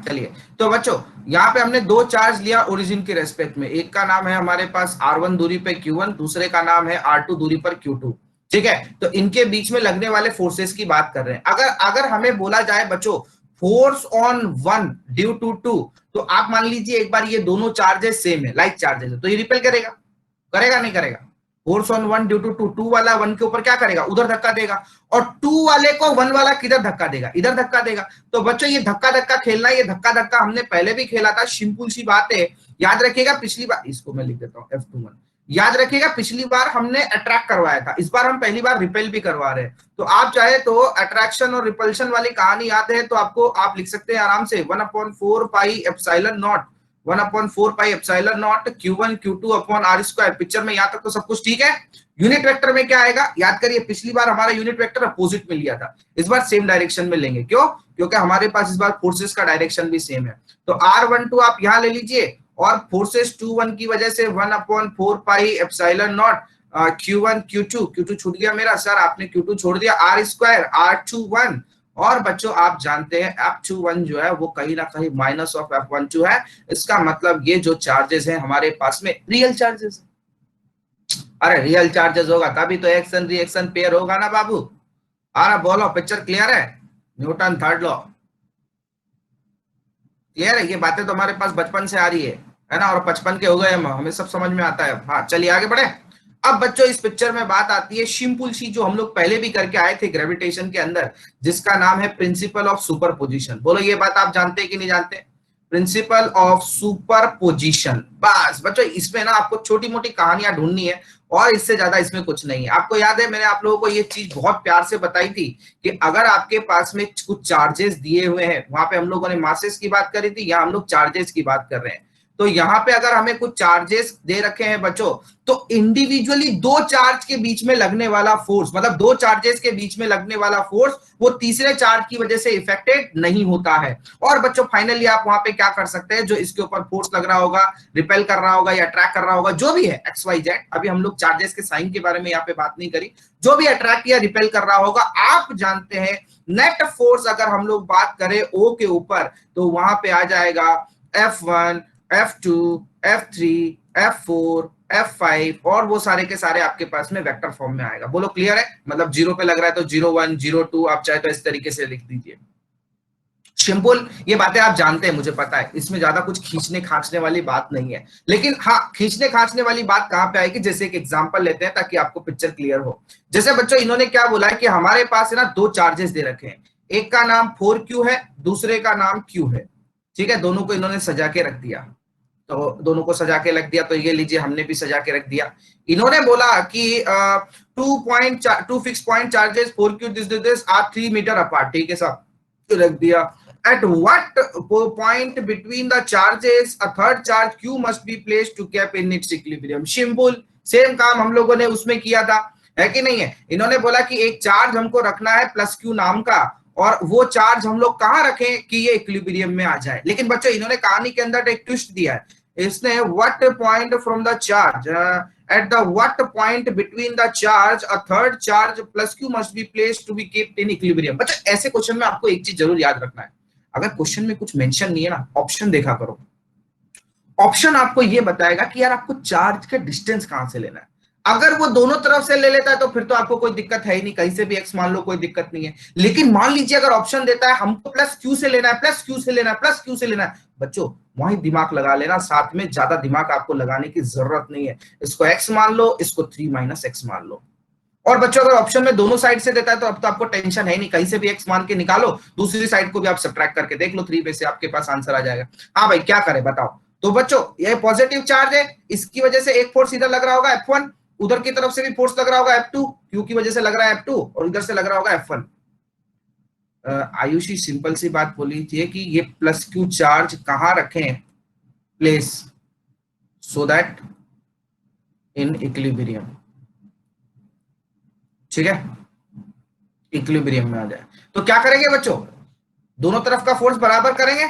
चलिए, तो बच्चों यहाँ पे हमने दो चार्ज लिया ओरिजिन के रेस्पेक्ट में, एक का नाम है हमारे पास R1 दूरी पे Q1, दूसरे का नाम है R2 दूरी पर Q2। ठीक है, तो इनके बीच में लगने वाले फोर्सेस की बात कर रहे हैं। अगर अगर हमें बोला जाए बच्चों force on one due to two, तो आप मान लीजिए एक बार ये दोनों चार्जेस सेम है, लाइक चार्जेस है, तो ये रिपेल करेगा, करेगा नहीं करेगा? Force on one due to two, two वाला वन के ऊपर क्या करेगा? उधर धक्का देगा। और टू वाले को वन वाला किधर धक्का देगा? इधर धक्का देगा। तो बच्चों ये धक्का धक्का खेलना, ये धक्का धक्का हमने पहले भी खेला था, सिंपल सी बात है। याद रखिएगा पिछली बार, इसको मैं लिख देता हूँ F21, याद रखिएगा पिछली बार हमने अट्रैक्ट करवाया था, इस बार हम पहली बार रिपेल भी करवा रहे हैं। तो आप चाहे तो अट्रैक्शन और रिपल्शन वाली कहानी याद है तो आपको आप लिख सकते हैं आराम से 1/4 pi epsilon naught, 1/4 pi epsilon naught Q1 Q2 upon R square. Picture में यहां तक तो सब कुछ ठीक है। यूनिट वेक्टर में क्या आएगा याद करिए, पिछली बार हमारा यूनिट वेक्टर अपोजिट में लिया था, इस बार सेम डायरेक्शन में लेंगे। क्यों? क्योंकि हमारे पास इस बार फोर्सेस का डायरेक्शन भी सेम है। तो R12 आप यहां ले लीजिए, और फोर्सेस 2 1 की वजह से 1/4 pi epsilon naught Q1 Q2 छूट गया मेरा सर, आपने Q2 छोड़ दिया, आर स्क्वायर R21। और बच्चों आप जानते हैं F21 जो है वो कहीं ना कहीं माइनस ऑफ F12 है। इसका मतलब ये जो चार्जेस हैं हमारे पास में रियल चार्जेस, अरे रियल चार्जेस होगा तभी तो एक्शन रिएक्शन पेयर होगा ना बाबू। अरे बोलो, पिक्चर क्लियर है? न्यूटन थर्ड लॉ क्लियर है? ये बातें तो हमारे पास बचपन से आ रही है ना, और बचपन के हो गए हम, हमें सब समझ में आता है। हाँ चलिए आगे बढ़े। अब बच्चों इस पिक्चर में बात आती है सिंपल सी, जो हम लोग पहले भी करके आए थे ग्रेविटेशन के अंदर, जिसका नाम है प्रिंसिपल ऑफ सुपरपोजिशन। बोलो ये बात आप जानते हैं कि नहीं जानते? Principle of superposition. बस बच्चों इसमें ना आपको छोटी मोटी कहानियां ढूंढनी है, और इससे ज्यादा इसमें कुछ नहीं है। आपको याद है मैंने आप लोगों को ये चीज बहुत प्यार से बताई थी कि अगर आपके पास में कुछ चार्जेस दिए हुए हैं, वहां पे हम लोगों ने मासेस की बात करी थी, यहाँ हम लोग चार्जेस की बात कर रहे हैं। तो यहाँ पे अगर हमें कुछ चार्जेस दे रखे हैं बच्चों, तो इंडिविजुअली दो चार्ज के बीच में लगने वाला फोर्स, मतलब दो चार्जेस के बीच में लगने वाला फोर्स, वो तीसरे चार्ज की वजह से इफेक्टेड नहीं होता है। और बच्चों फाइनली आप वहां पे क्या कर सकते हैं, जो इसके ऊपर फोर्स लग रहा होगा, रिपेल कर रहा होगा या अट्रैक्ट कर रहा होगा, जो भी है एक्स वाई जेड, अभी हम लोग चार्जेस के साइन के बारे में यहाँ पे बात नहीं करी, जो भी अट्रैक्ट या रिपेल कर रहा होगा, आप जानते हैं नेट फोर्स अगर हम लोग बात करें ओ के ऊपर, तो वहां पे आ जाएगा F1, F2, F3, F4, F5 और वो सारे के सारे आपके पास में वेक्टर फॉर्म में आएगा। बोलो क्लियर है? मतलब जीरो पे लग रहा है तो 01, 02, आप चाहे तो इस तरीके से लिख दीजिए। सिंपल, ये बातें आप जानते हैं, मुझे पता है, इसमें ज्यादा कुछ खींचने खांचने वाली बात नहीं है। लेकिन हाँ, खींचने खांचने वाली बात कहां पे आएगी, जैसे एक एग्जांपल लेते हैं ताकि आपको पिक्चर क्लियर हो। जैसे बच्चों इन्होंने क्या बोला है कि हमारे पास है ना दो चार्जेस दे रखे हैं, एक का नाम 4Q है, दूसरे का नाम Q है। ठीक है, दोनों को इन्होंने सजा के रख दिया, तो दोनों को सजा के रख दिया, तो ये लीजिए हमने भी सजा के रख दिया। इन्होंने बोला कि 2 fix point charges 4Q this are 3 metre apart. ठीक है साहब, रख दिया। At what point between the charges a third charge Q must be placed to keep in its equilibrium? Simple, same काम हम लोगों ने उसमें किया था, है कि नहीं है? इन्होंने बोला कि एक चार्ज हमको रखना है प्लस Q नाम का, और वो चार्ज हम लोग कहाँ रखें कि ये इक्विलिब्रियम में आ जाए। लेकिन बच्चों इन्होंने कहानी के अंदर एक ट्विस्ट दिया है, इसने what point from the charge at the what point between the charge a third charge plus Q must be placed to be kept in equilibrium। बच्चों ऐसे क्वेश्चन में आपको एक चीज जरूर याद रखना है, अगर क्वेश्चन में कुछ मेंशन नहीं है ना, ऑप्शन देखा करो। ऑप्शन आपको ये बताएगा कि यार आपको चार्ज का डिस्टेंस कहां से लेना है। अगर वो दोनों तरफ से ले लेता है तो फिर तो आपको कोई दिक्कत है ही नहीं, कहीं से भी एक्स मान लो, कोई दिक्कत नहीं है। लेकिन मान लीजिए अगर ऑप्शन देता है हमको प्लस क्यू से लेना है, प्लस क्यू से लेना है, प्लस क्यू से लेना है, बच्चों वहीं दिमाग लगा लेना, साथ में ज्यादा दिमाग आपको लगाने की जरूरत नहीं है। इसको एक्स मान लो, इसको 3 - x मान लो। और बच्चों अगर ऑप्शन में दोनों साइड से देता है तो अब तो आपको टेंशन है नहीं, कहीं से भी एक्स मान के निकालो, दूसरी साइड को भी आप सब्ट्रैक्ट करके देख लो, 3 में से आपके पास आंसर आ जाएगा। हाँ भाई क्या करें बताओ। तो बच्चों ये पॉजिटिव चार्ज है, इसकी वजह से एक फोर्स इधर लग रहा होगा F1, उधर की तरफ से भी फोर्स लग रहा होगा F2, क्यू की वजह से लग रहा है F2, और इधर से लग रहा होगा F1। आयुषी सिंपल सी बात बोली थी कि ये प्लस क्यू चार्ज कहां रखें place, so that in equilibrium. ठीक है, इक्विलिब्रियम में आ जाए। तो क्या करेंगे बच्चों, दोनों तरफ का फोर्स बराबर करेंगे।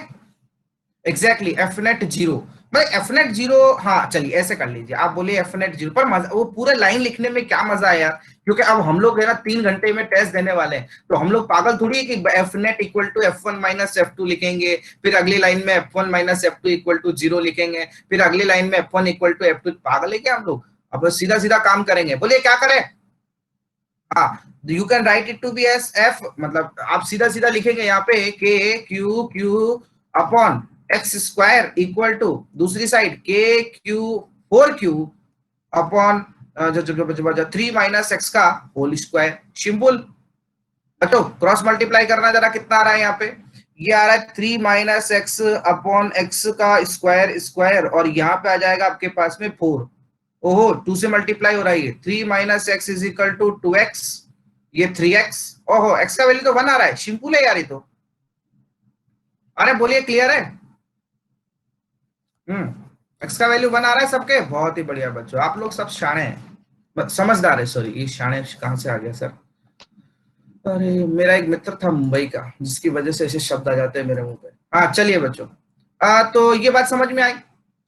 एग्जैक्टली एफ नेट जीरो, भाई एफ नेट जीरो। हाँ चलिए ऐसे कर लीजिए, आप बोलिए एफ नेट जीरो, पर मजा, वो पूरे लाइन लिखने में क्या मजा है यार, क्योंकि अब हम लोग है ना 3 घंटे में टेस्ट देने वाले हैं, तो हम लोग पागल थोड़ी है कि F net equal to F1 - F2 लिखेंगे, फिर अगली लाइन में F1 - F2 इक्वल टू 0 लिखेंगे, फिर अगली लाइन में F1 इक्वल टू F2। पागल है क्या हम लोग? अब सीधा सीधा काम करेंगे, बोलिए क्या करें। हाँ, you can write it to be S F, मतलब आप सीधा सीधा लिखेंगे यहाँ पे K Q Q upon X square equal to दूसरी side K Q 4Q upon जो 3 - x का होल स्क्वायर। सिंपल बच्चों, क्रॉस मल्टीप्लाई करना जरा, कितना आ रहा है यहाँ पे, ये आ रहा है 3 - x अपॉन x का स्क्वायर स्क्वायर, और यहाँ पे आ जाएगा आपके पास में 4। ओहो 2 से मल्टीप्लाई हो रहा है, 3 - x is equal to 2x, ये 3x। ओहो x का वैल्यू तो 1 आ रहा है, सिंपल है यार ये तो। अरे बोलिए क्लियर है? x का वैल्यू 1 आ रहा है सबके, बहुत ही बढ़िया बच्चों, आप लोग सब शाणे हैं, समझदार है। सॉरी, ये शाणे कहां से आ गया सर? अरे मेरा एक मित्र था मुंबई का, जिसकी वजह से ऐसे शब्द आ जाते हैं मेरे मुंह पे। हाँ चलिए बच्चों, तो ये बात समझ में आई।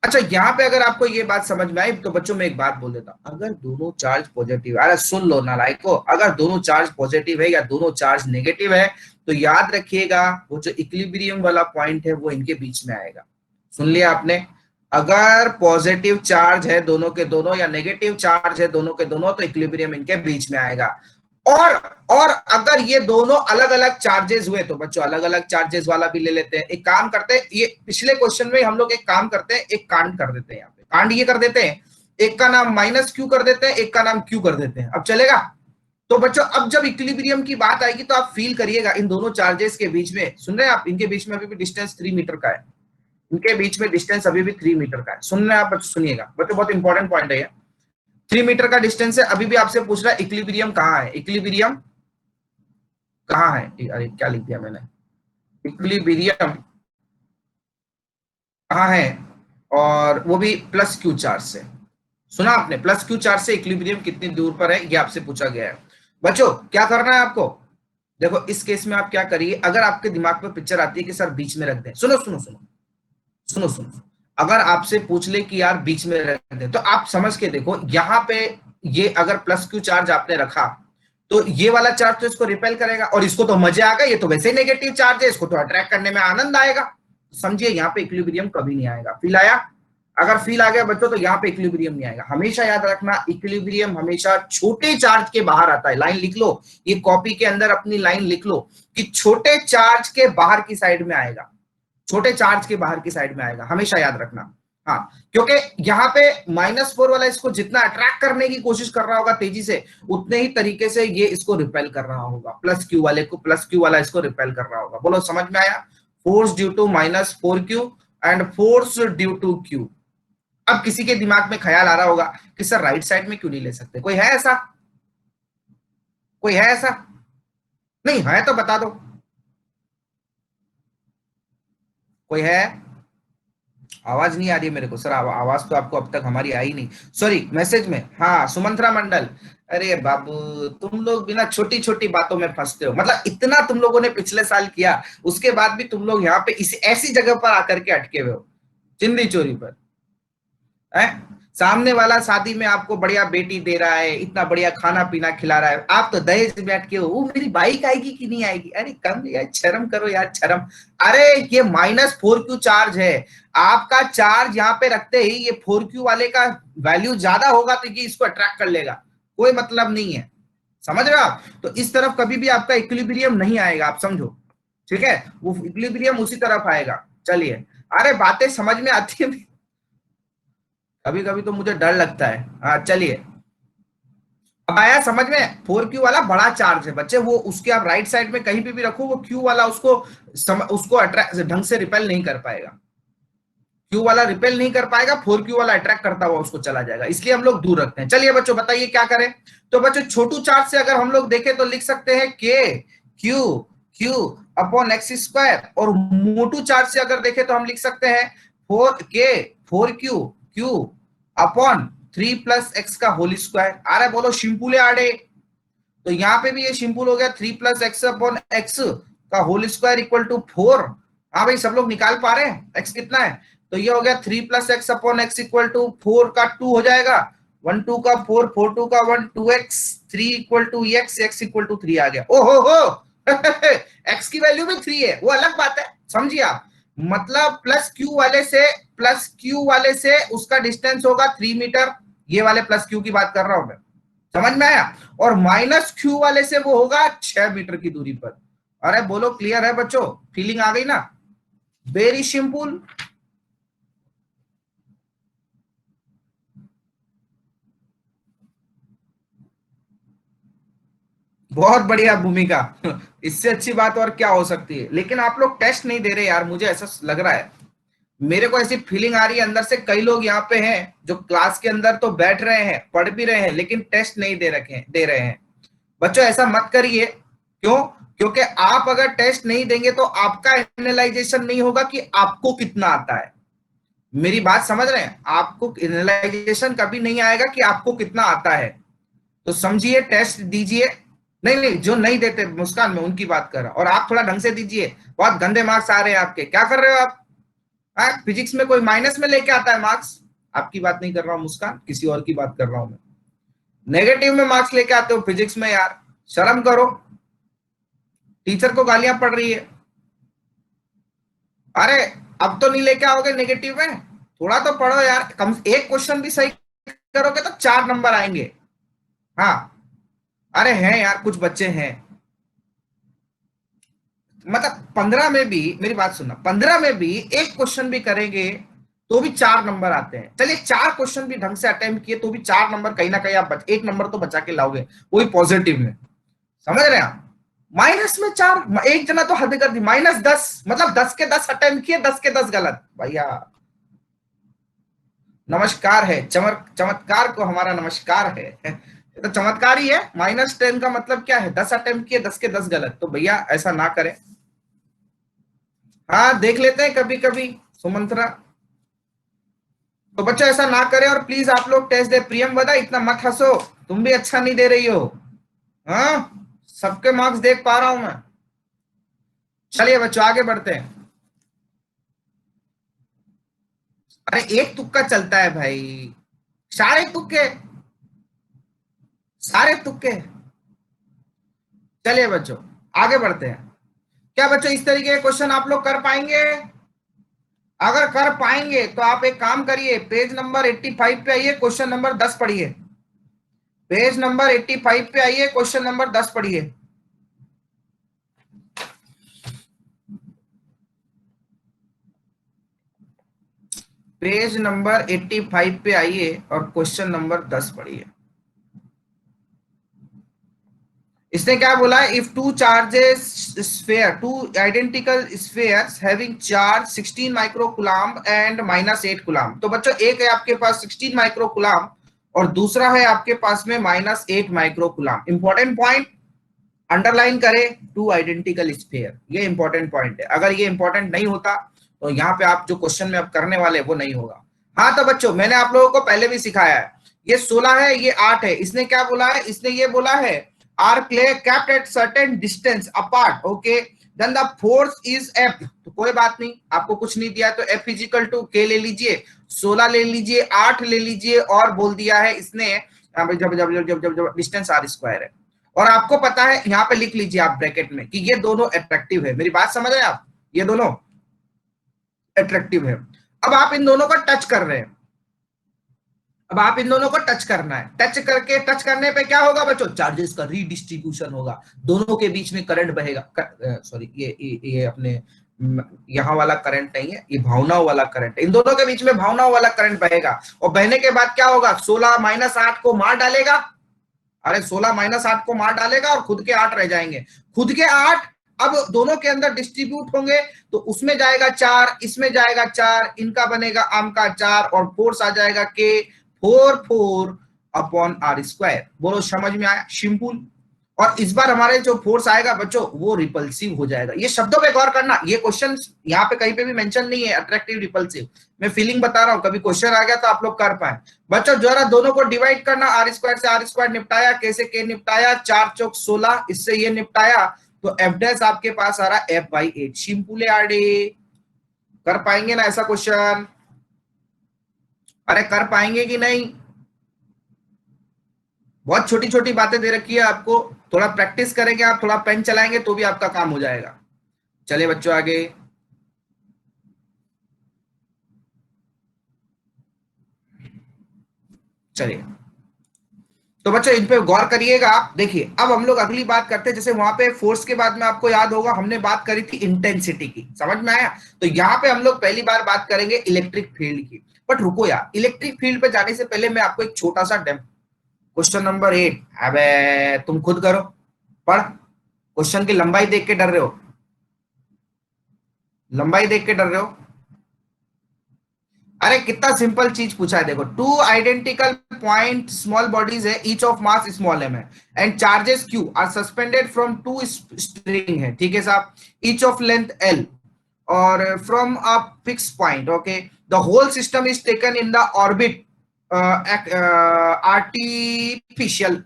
अच्छा यहाँ पे अगर आपको ये बात समझ में आई तो बच्चों मैं एक बात बोल देता हूँ, अगर दोनों चार्ज पॉजिटिव, अरे सुन लो नालायको, अगर दोनों चार्ज पॉजिटिव है या दोनों चार्ज नेगेटिव है, तो याद रखिएगा वो जो इक्विलिब्रियम वाला पॉइंट है वो इनके बीच में आएगा। सुन लिया आपने? अगर पॉजिटिव चार्ज है दोनों के दोनों या नेगेटिव चार्ज है दोनों के दोनों, तो इक्विलिब्रियम इनके बीच में आएगा। और और अगर ये दोनों अलग अलग चार्जेस हुए तो बच्चों अलग अलग चार्जेस वाला भी ले लेते हैं। एक काम करते हैं, ये पिछले क्वेश्चन में हम लोग एक काम करते हैं, एक कांड कर देते हैं, यहाँ पे कांड ये कर देते हैं, एक का नाम -Q कर देते हैं, एक का नाम Q कर देते हैं। अब चलेगा? तो बच्चों अब जब इक्विलिब्रियम की बात आएगी तो आप फील करिएगा इन दोनों चार्जेस के बीच में, सुन रहे हैं आप, इनके बीच में अभी भी डिस्टेंस 3 मीटर का है, इनके बीच में डिस्टेंस अभी भी 3 मीटर का है। सुन रहे हैं आप बच्चों? सुनिएगा बच्चों, बहुत इंपॉर्टेंट पॉइंट है ये। 3 मीटर का डिस्टेंस है, अभी भी आपसे पूछ रहा है इक्विलिब्रियम कहाँ है, इक्विलिब्रियम कहाँ है, अरे क्या लिख दिया मैंने, इक्विलिब्रियम कहाँ है और वो भी प्लस क्यू चार्ज से। सुना आपने, प्लस क्यू चार्ज से इक्विलिब्रियम कितनी दूर पर है, ये आपसे पूछा गया है। बच्चों क्या करना है आपको, देखो इस केस में आप क्या करिए, अगर आपके दिमाग में पिक्चर आती है कि सर बीच में रख दें, सुनो सुनो सुनो सुनो सुनो, अगर आपसे पूछ ले कि यार बीच में रख दें, तो आप समझ के देखो यहाँ पे, ये अगर प्लस क्यू चार्ज आपने रखा तो ये वाला चार्ज तो इसको रिपेल करेगा, और इसको तो मजे आ गए, ये तो वैसे ही नेगेटिव चार्ज है, इसको तो अट्रैक्ट करने में आनंद आएगा। समझिए यहाँ पे इक्विलिब्रियम कभी नहीं आएगा। फील आया? अगर फील आ गया बच्चों तो यहाँ पे इक्विलिब्रियम नहीं आएगा। हमेशा याद रखना, इक्विलिब्रियम हमेशा छोटे चार्ज के बाहर आता है। लाइन लिख लो, ये कॉपी के अंदर अपनी लाइन लिख लो कि छोटे चार्ज के बाहर की साइड में आएगा, छोटे चार्ज के बाहर की साइड में आएगा, हमेशा याद रखना। हाँ, क्योंकि यहाँ पे -4 वाला इसको जितना अट्रैक्ट करने की कोशिश कर रहा होगा तेजी से, उतने ही तरीके से ये इसको रिपेल कर रहा होगा, प्लस क्यू वाले को, प्लस क्यू वाला इसको रिपेल कर रहा होगा। बोलो समझ में आया? Force due to -4Q and force due to Q। अब किसी के दिमाग में ख्याल आ रहा होगा कि सर राइट साइड में क्यों नहीं ले सकते, कोई है ऐसा? कोई है ऐसा? नहीं है तो बता दो, कोई है? आवाज नहीं आ रही है मेरे को सर, आवाज तो आपको अब तक हमारी आई नहीं। सॉरी, मैसेज में, हाँ सुमंत्रा मंडल। अरे बाबू, तुम लोग बिना छोटी छोटी बातों में फंसते हो, मतलब इतना तुम लोगों ने पिछले साल किया, उसके बाद भी तुम लोग यहाँ पे इस ऐसी जगह पर आकर के अटके हुए हो, चिंदी चोरी पर है। सामने वाला शादी में आपको बढ़िया बेटी दे रहा है, इतना बढ़िया खाना पीना खिला रहा है, आप तो दहेज में अटके हो, वो मेरी बाइक आएगी कि नहीं आएगी। अरे कम यार, शर्म करो यार, शर्म। अरे ये -4Q चार्ज है, आपका चार्ज यहाँ पे रखते ही ये 4Q वाले का वैल्यू ज्यादा होगा तो ये इसको अट्रैक्ट कर लेगा, कोई मतलब नहीं है। समझ रहे हो आप? तो इस तरफ कभी भी आपका इक्विलिब्रियम नहीं आएगा, आप समझो, ठीक है? वो इक्विलिब्रियम उसी तरफ आएगा। चलिए, अरे बातें समझ में आती है, कभी कभी तो मुझे डर लगता है। हाँ चलिए, अब आया समझ में? 4Q वाला बड़ा चार्ज है बच्चे, वो उसके आप राइट साइड में कहीं भी रखो, वो Q वाला उसको अट्रैक्ट ढंग से रिपेल नहीं कर पाएगा। Q वाला रिपेल नहीं कर पाएगा, 4Q वाला अट्रैक्ट करता हुआ उसको चला जाएगा, इसलिए हम लोग दूर रखते हैं। चलिए बच्चों बताइए क्या करें? तो बच्चों छोटू चार्ज से अगर हम लोग देखें तो लिख सकते हैं K Q Q/x², और मोटू चार्ज से अगर देखें तो हम लिख सकते हैं 4K/3+x का होल स्क्वायर। आ रहा है? बोलो शिंपुले आड़े। तो यहाँ पे भी ये सिंपल हो गया, 3+x/x का होल स्क्वायर इक्वल टू 4। हाँ भाई, सब लोग निकाल पा रहे हैं x कितना है? तो ये हो गया 3+x/x इक्वल टू 4 का 2 हो जाएगा, 1 2 का 4, 4 2 का 1, 2x, 3 equal to x, x equal to 3 आ गया। ओहो हो x की वैल्यू भी 3 है, वो अलग बात है, समझिए आप। मतलब प्लस क्यू वाले से उसका डिस्टेंस होगा 3 मीटर, ये वाले प्लस क्यू की बात कर रहा हूं मैं, समझ में आया? और -Q वाले से वो होगा 6 मीटर की दूरी पर। अरे बोलो क्लियर है बच्चों? फीलिंग आ गई ना? Very simple. बहुत बढ़िया भूमिका इससे अच्छी बात और क्या हो सकती है? लेकिन आप लोग टेस्ट नहीं दे रहे यार, मुझे ऐसा लग रहा है, मेरे को ऐसी फीलिंग आ रही है अंदर से, कई लोग यहाँ पे हैं जो क्लास के अंदर तो बैठ रहे हैं, पढ़ भी रहे हैं, लेकिन टेस्ट नहीं दे रहे हैं। बच्चों ऐसा मत करिए। क्यों? क्योंकि आप अगर टेस्ट नहीं देंगे तो आपका एनालाइजेशन नहीं होगा कि आपको कितना आता है। मेरी बात समझ रहे हैं? आपको एनालाइजेशन कभी नहीं आएगा कि आपको कितना आता है। तो समझिए, टेस्ट दीजिए। नहीं नहीं, जो नहीं देते मुस्कान, में उनकी बात कर रहा हूं, और आप थोड़ा ढंग से दीजिए। बहुत गंदे मार्क्स आ रहे हैं आपके, क्या कर रहे हो आप? फिजिक्स में कोई माइनस में लेके आता है मार्क्स? आपकी बात नहीं कर रहा हूं मुस्कान, किसी और की बात कर रहा हूं मैं। नेगेटिव में मार्क्स लेके आते हो फिजिक्स में यार, शर्म करो। टीचर को गालियां पड़ रही है। अरे अब तो नहीं लेके आओगे नेगेटिव में, थोड़ा तो पढ़ो यार, कम एक क्वेश्चन भी सही करोगे तो 4 नंबर आएंगे। हाँ, अरे हैं यार, कुछ बच्चे हैं, मतलब 15 में भी, मेरी बात सुनना, 15 में भी एक क्वेश्चन भी करेंगे तो भी 4 नंबर आते हैं। चलिए 4 क्वेश्चन भी ढंग से अटेम्प्ट किए तो भी 4 नंबर कहीं ना कहीं आप 1 नंबर तो बचा के लाओगे, वही पॉजिटिव में। समझ रहे हैं आप? -4, एक जना तो हद कर दी, -10, मतलब 10 के 10 अटेम्प्ट किए, 10 के 10 गलत भैया। नमस्कार है, चमत्कार को हमारा नमस्कार है ये तो चमत्कार ही है। -10 का मतलब क्या है? 10 अटेम्प्ट किए, 10 के 10 गलत, तो भैया ऐसा ना करें। हाँ देख लेते हैं कभी कभी, सुमंत्रा। तो बच्चों ऐसा ना करें और प्लीज आप लोग टेस्ट दे। प्रियम वदा इतना मत हंसो, तुम भी अच्छा नहीं दे रही हो। हाँ, सबके मार्क्स देख पा रहा हूं मैं। चलिए बच्चों आगे बढ़ते हैं। अरे एक तुक्का चलता है भाई, सारे तुक्के, सारे तुक्के। चलिए बच्चों आगे बढ़ते हैं। क्या बच्चों इस तरीके के क्वेश्चन आप लोग कर पाएंगे? अगर कर पाएंगे तो आप एक काम करिए, पेज नंबर 85 पे आइए, क्वेश्चन नंबर 10 पढ़िए। पेज नंबर 85 पे आइए, क्वेश्चन नंबर 10 पढ़िए। पेज नंबर 85 पे आइए और क्वेश्चन नंबर 10 पढ़िए। इसने क्या बोला है? If two charges sphere, two identical spheres having charge 16 microcoulomb and -8 कुलाम। तो बच्चों एक है आपके पास 16 माइक्रोकुलाम और दूसरा है आपके पास में -8 माइक्रोकुलाम। इंपॉर्टेंट पॉइंट अंडरलाइन करें, टू आइडेंटिकल स्फेयर, ये इंपॉर्टेंट पॉइंट है। अगर ये इंपॉर्टेंट नहीं होता तो यहाँ पे आप जो क्वेश्चन में आप करने वाले वो नहीं होगा। हाँ तो बच्चों मैंने आप लोगों को पहले भी सिखाया है, ये 16 है, ये 8 है। इसने क्या बोला है? इसने ये बोला है are clay kept at certain distance apart, okay, then the force is F. तो कोई बात नहीं, आपको कुछ नहीं दिया तो एफ इजिकल टू के ले लीजिए, 16 ले लीजिए, 8 ले लीजिए, और बोल दिया है इसने जब जब जब जब जब जब डिस्टेंस आर स्क्वायर है। और आपको पता है यहाँ पे लिख लीजिए आप ब्रैकेट में कि ये दोनों अट्रैक्टिव है। मेरी बात समझ रहे हैं आप? ये दोनों अट्रैक्टिव है। अब आप इन दोनों को टच कर रहे हैं, अब आप इन दोनों को टच करना है। टच करके, टच करने पे क्या होगा बच्चों? चार्जेस का रीडिस्ट्रीब्यूशन होगा, दोनों के बीच में करंट बहेगा। सॉरी, ये अपने यहाँ वाला करंट नहीं है, ये भावनाओं वाला करंट है। इन दोनों के बीच में भावनाओं वाला करंट बहेगा, और बहने के बाद क्या होगा? 16 -8 को मार डालेगा। अरे 16 -8 को मार डालेगा और खुद के 8 रह जाएंगे। खुद के 8 अब दोनों के अंदर डिस्ट्रीब्यूट होंगे, तो उसमें जाएगा 4, इसमें जाएगा 4, इनका बनेगा आम का 4, और फोर्स आ जाएगा के 4/4 बोलो समझ में आया? सिंपल। और इस बार हमारे जो फोर्स आएगा बच्चों वो रिपल्सिव हो जाएगा। ये शब्दों पे गौर करना, ये क्वेश्चन यहाँ पे कहीं पे भी मेंशन नहीं है अट्रैक्टिव रिपल्सिव, मैं फीलिंग बता रहा हूँ, कभी क्वेश्चन आ गया तो आप लोग कर पाए। बच्चों जरा दोनों को डिवाइड करना, आर स्क्वायर से आर स्क्वायर निपटाया, कैसे के निपटाया, 4 चौक 16, इससे ये निपटाया, तो एफ डैश आपके पास आ रहा है F/8। सिंपल आरडी, कर पाएंगे ना ऐसा क्वेश्चन? अरे कर पाएंगे कि नहीं? बहुत छोटी छोटी बातें दे रखी है आपको, थोड़ा प्रैक्टिस करेंगे आप, थोड़ा पेन चलाएंगे तो भी आपका काम हो जाएगा। चलिए बच्चों आगे। चलिए तो बच्चों इन पे गौर करिएगा आप। देखिए अब हम लोग अगली बात करते हैं, जैसे वहां पे फोर्स के बाद में आपको याद होगा हमने बात करी थी इंटेंसिटी की, समझ में आया? तो यहाँ पे हम लोग पहली बार बात करेंगे इलेक्ट्रिक फील्ड की। बट रुको यार, इलेक्ट्रिक फील्ड पे जाने से पहले मैं आपको एक छोटा सा डेम, क्वेश्चन नंबर 8, अबे तुम खुद करो, पढ़। क्वेश्चन की लंबाई देख के डर रहे हो? लंबाई देख के डर रहे हो? अरे कितना सिंपल चीज पूछा है, देखो, two identical point small bodies है, each of mass small M है, and charges Q are suspended from two string है, ठीक है साहब, ईच ऑफ लेंथ एल, और from a fix point, okay, the whole system is taken in the orbit artificial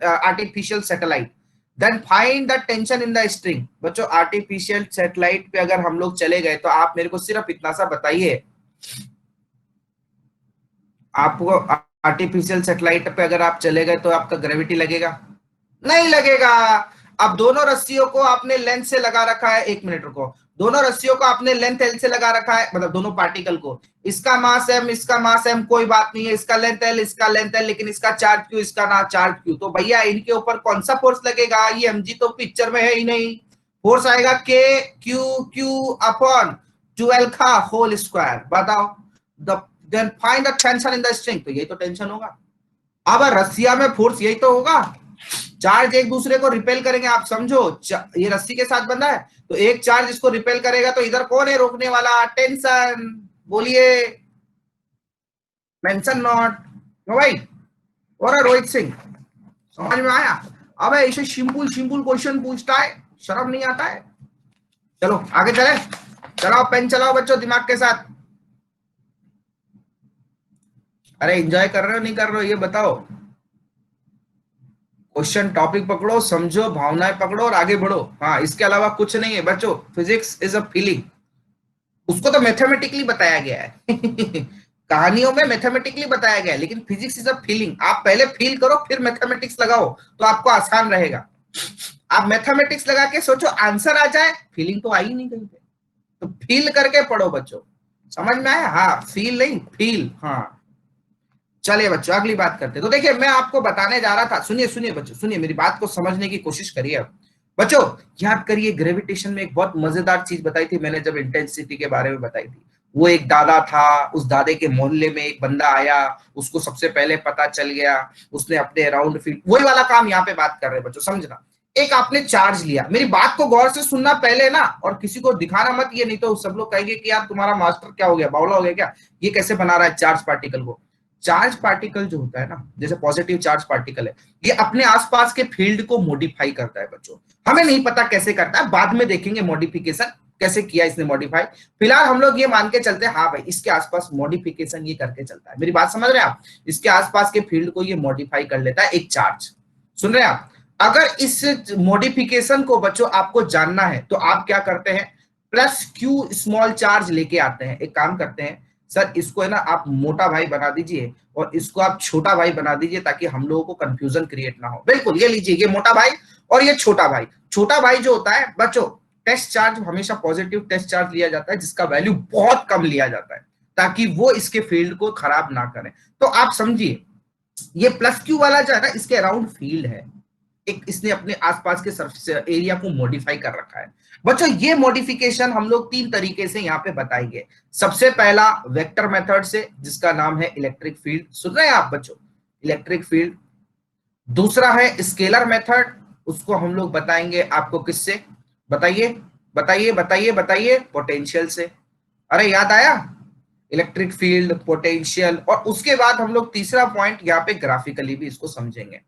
satellite, then find the tension in the string. बच्चों artificial satellite पे अगर हम लोग चले गए तो आप मेरे को सिर्फ इतना सा बताइए, आपको आर्टिफिशियल सैटेलाइट पे अगर आप चले गए तो आपका ग्रेविटी लगेगा? नहीं लगेगा। अब दोनों रस्सियों को आपने लेंथ से लगा रखा है, 1 मिनट रुको, दोनों रस्सियों को आपने लेंथ एल से लगा रखा है, मतलब दोनों पार्टिकल को, इसका मास एम, इसका मास एम, कोई बात नहीं है, इसका लेंथ एल, इसका लेंथ एल, लेकिन इसका चार्ज क्यू, इसका ना चार्ज क्यू। तो भैया इनके ऊपर कौन सा फोर्स लगेगा? ये एमजी तो पिक्चर में है ही नहीं। फोर्स आएगा के क्यू क्यू अपॉन 12 का होल स्क्वायर। बताओ, the then find the tension in the string, तो यही तो टेंशन होगा। अब रस्सिया में फोर्स यही तो होगा, चार्ज एक दूसरे को रिपेल करेंगे। आप समझो, ये रस्सी के साथ बंधा है, तो एक चार्ज इसको रिपेल करेगा, तो इधर कौन है रोकने वाला? टेंशन। बोलिए, मेंशन नॉट। नो भाई, और रोहित सिंह, समझ में आया? अब ऐसे सिंपल सिंपल क्वेश्चन पूछता है, शर्म नहीं आता है? चलो आगे चले, चलाओ पेन चलाओ बच्चों दिमाग के साथ। अरे एंजॉय कर रहे हो नहीं कर रहे हो ये बताओ। क्वेश्चन टॉपिक पकड़ो, समझो, भावनाएं पकड़ो और आगे बढ़ो। हाँ, इसके अलावा कुछ नहीं है बच्चों। Physics is a feeling. उसको तो मैथमेटिकली बताया गया है कहानियों में मैथमेटिकली बताया गया है, लेकिन फिजिक्स इज अ फीलिंग। आप पहले फील करो फिर मैथमेटिक्स लगाओ, तो आपको आसान रहेगा। आप मैथमेटिक्स लगा के सोचो आंसर आ जाए, फीलिंग तो आई नहीं कहीं पे। तो फील करके पढ़ो बच्चों। समझ में आया? हाँ, फील नहीं फील। हाँ, चलिए बच्चों अगली बात करते हैं। तो देखिए मैं आपको बताने जा रहा था, सुनिए सुनिए बच्चों, सुनिए मेरी बात को समझने की कोशिश करिए अब। बच्चों याद करिए, ग्रेविटेशन में एक बहुत मजेदार चीज बताई थी मैंने जब इंटेंसिटी के बारे में बताई थी। वो एक दादा था, उस दादे के मोहल्ले में एक बंदा आया, उसको सबसे पहले पता चल गया, उसने अपने अराउंड फील्ड, वही वाला काम यहाँ पे बात कर रहे हैं बच्चों, समझना। एक आपने चार्ज लिया, मेरी बात को गौर से सुनना पहले ना, और किसी को दिखाना मत, ये नहीं तो सब लोग कहेंगे कि यार तुम्हारा मास्टर क्या हो गया, बावला हो गया क्या, ये कैसे बना रहा है चार्ज पार्टिकल को। चार्ज पार्टिकल जो होता है ना, जैसे पॉजिटिव चार्ज पार्टिकल है, ये अपने आसपास के फील्ड को मॉडिफाई करता है बच्चों। हमें नहीं पता कैसे करता है, बाद में देखेंगे मॉडिफिकेशन कैसे किया इसने मॉडिफाई। फिलहाल हम लोग ये मान के चलते हैं, हाँ भाई इसके आसपास मॉडिफिकेशन ये करके चलता है। मेरी बात समझ रहे हैं आप? इसके आसपास के फील्ड को ये मॉडिफाई कर लेता है एक चार्ज। सुन रहे हैं आप? अगर इस मॉडिफिकेशन को बच्चों आपको जानना है तो आप क्या करते हैं, प्लस क्यू स्मॉल चार्ज लेके आते हैं। एक काम करते हैं, सर इसको है ना आप मोटा भाई बना दीजिए और इसको आप छोटा भाई बना दीजिए, ताकि हम लोगों को कंफ्यूजन क्रिएट ना हो। बिल्कुल, ये लीजिए, ये मोटा भाई और ये छोटा भाई। छोटा भाई जो होता है बच्चों, टेस्ट चार्ज हमेशा पॉजिटिव टेस्ट चार्ज लिया जाता है, जिसका वैल्यू बहुत कम लिया जाता है, ताकि वो इसके फील्ड को खराब ना करे। तो आप समझिए, ये प्लस क्यू वाला जो है ना, इसके अराउंड फील्ड है, एक इसने अपने आसपास के सरफेस एरिया को मॉडिफाई कर रखा है। बच्चों ये मॉडिफिकेशन हम लोग तीन तरीके से यहाँ पे बताएंगे। सबसे पहला वेक्टर मेथड से, जिसका नाम है इलेक्ट्रिक फील्ड। सुन रहे हैं आप बच्चों? Electric field. दूसरा है स्केलर मेथड, उसको हम लोग बताएंगे आपको किससे, बताइए बताइए बताइए बताइए, पोटेंशियल से। अरे याद आया? इलेक्ट्रिक फील्ड, पोटेंशियल, और उसके बाद हम लोग तीसरा पॉइंट यहाँ पे ग्राफिकली भी इसको समझेंगे।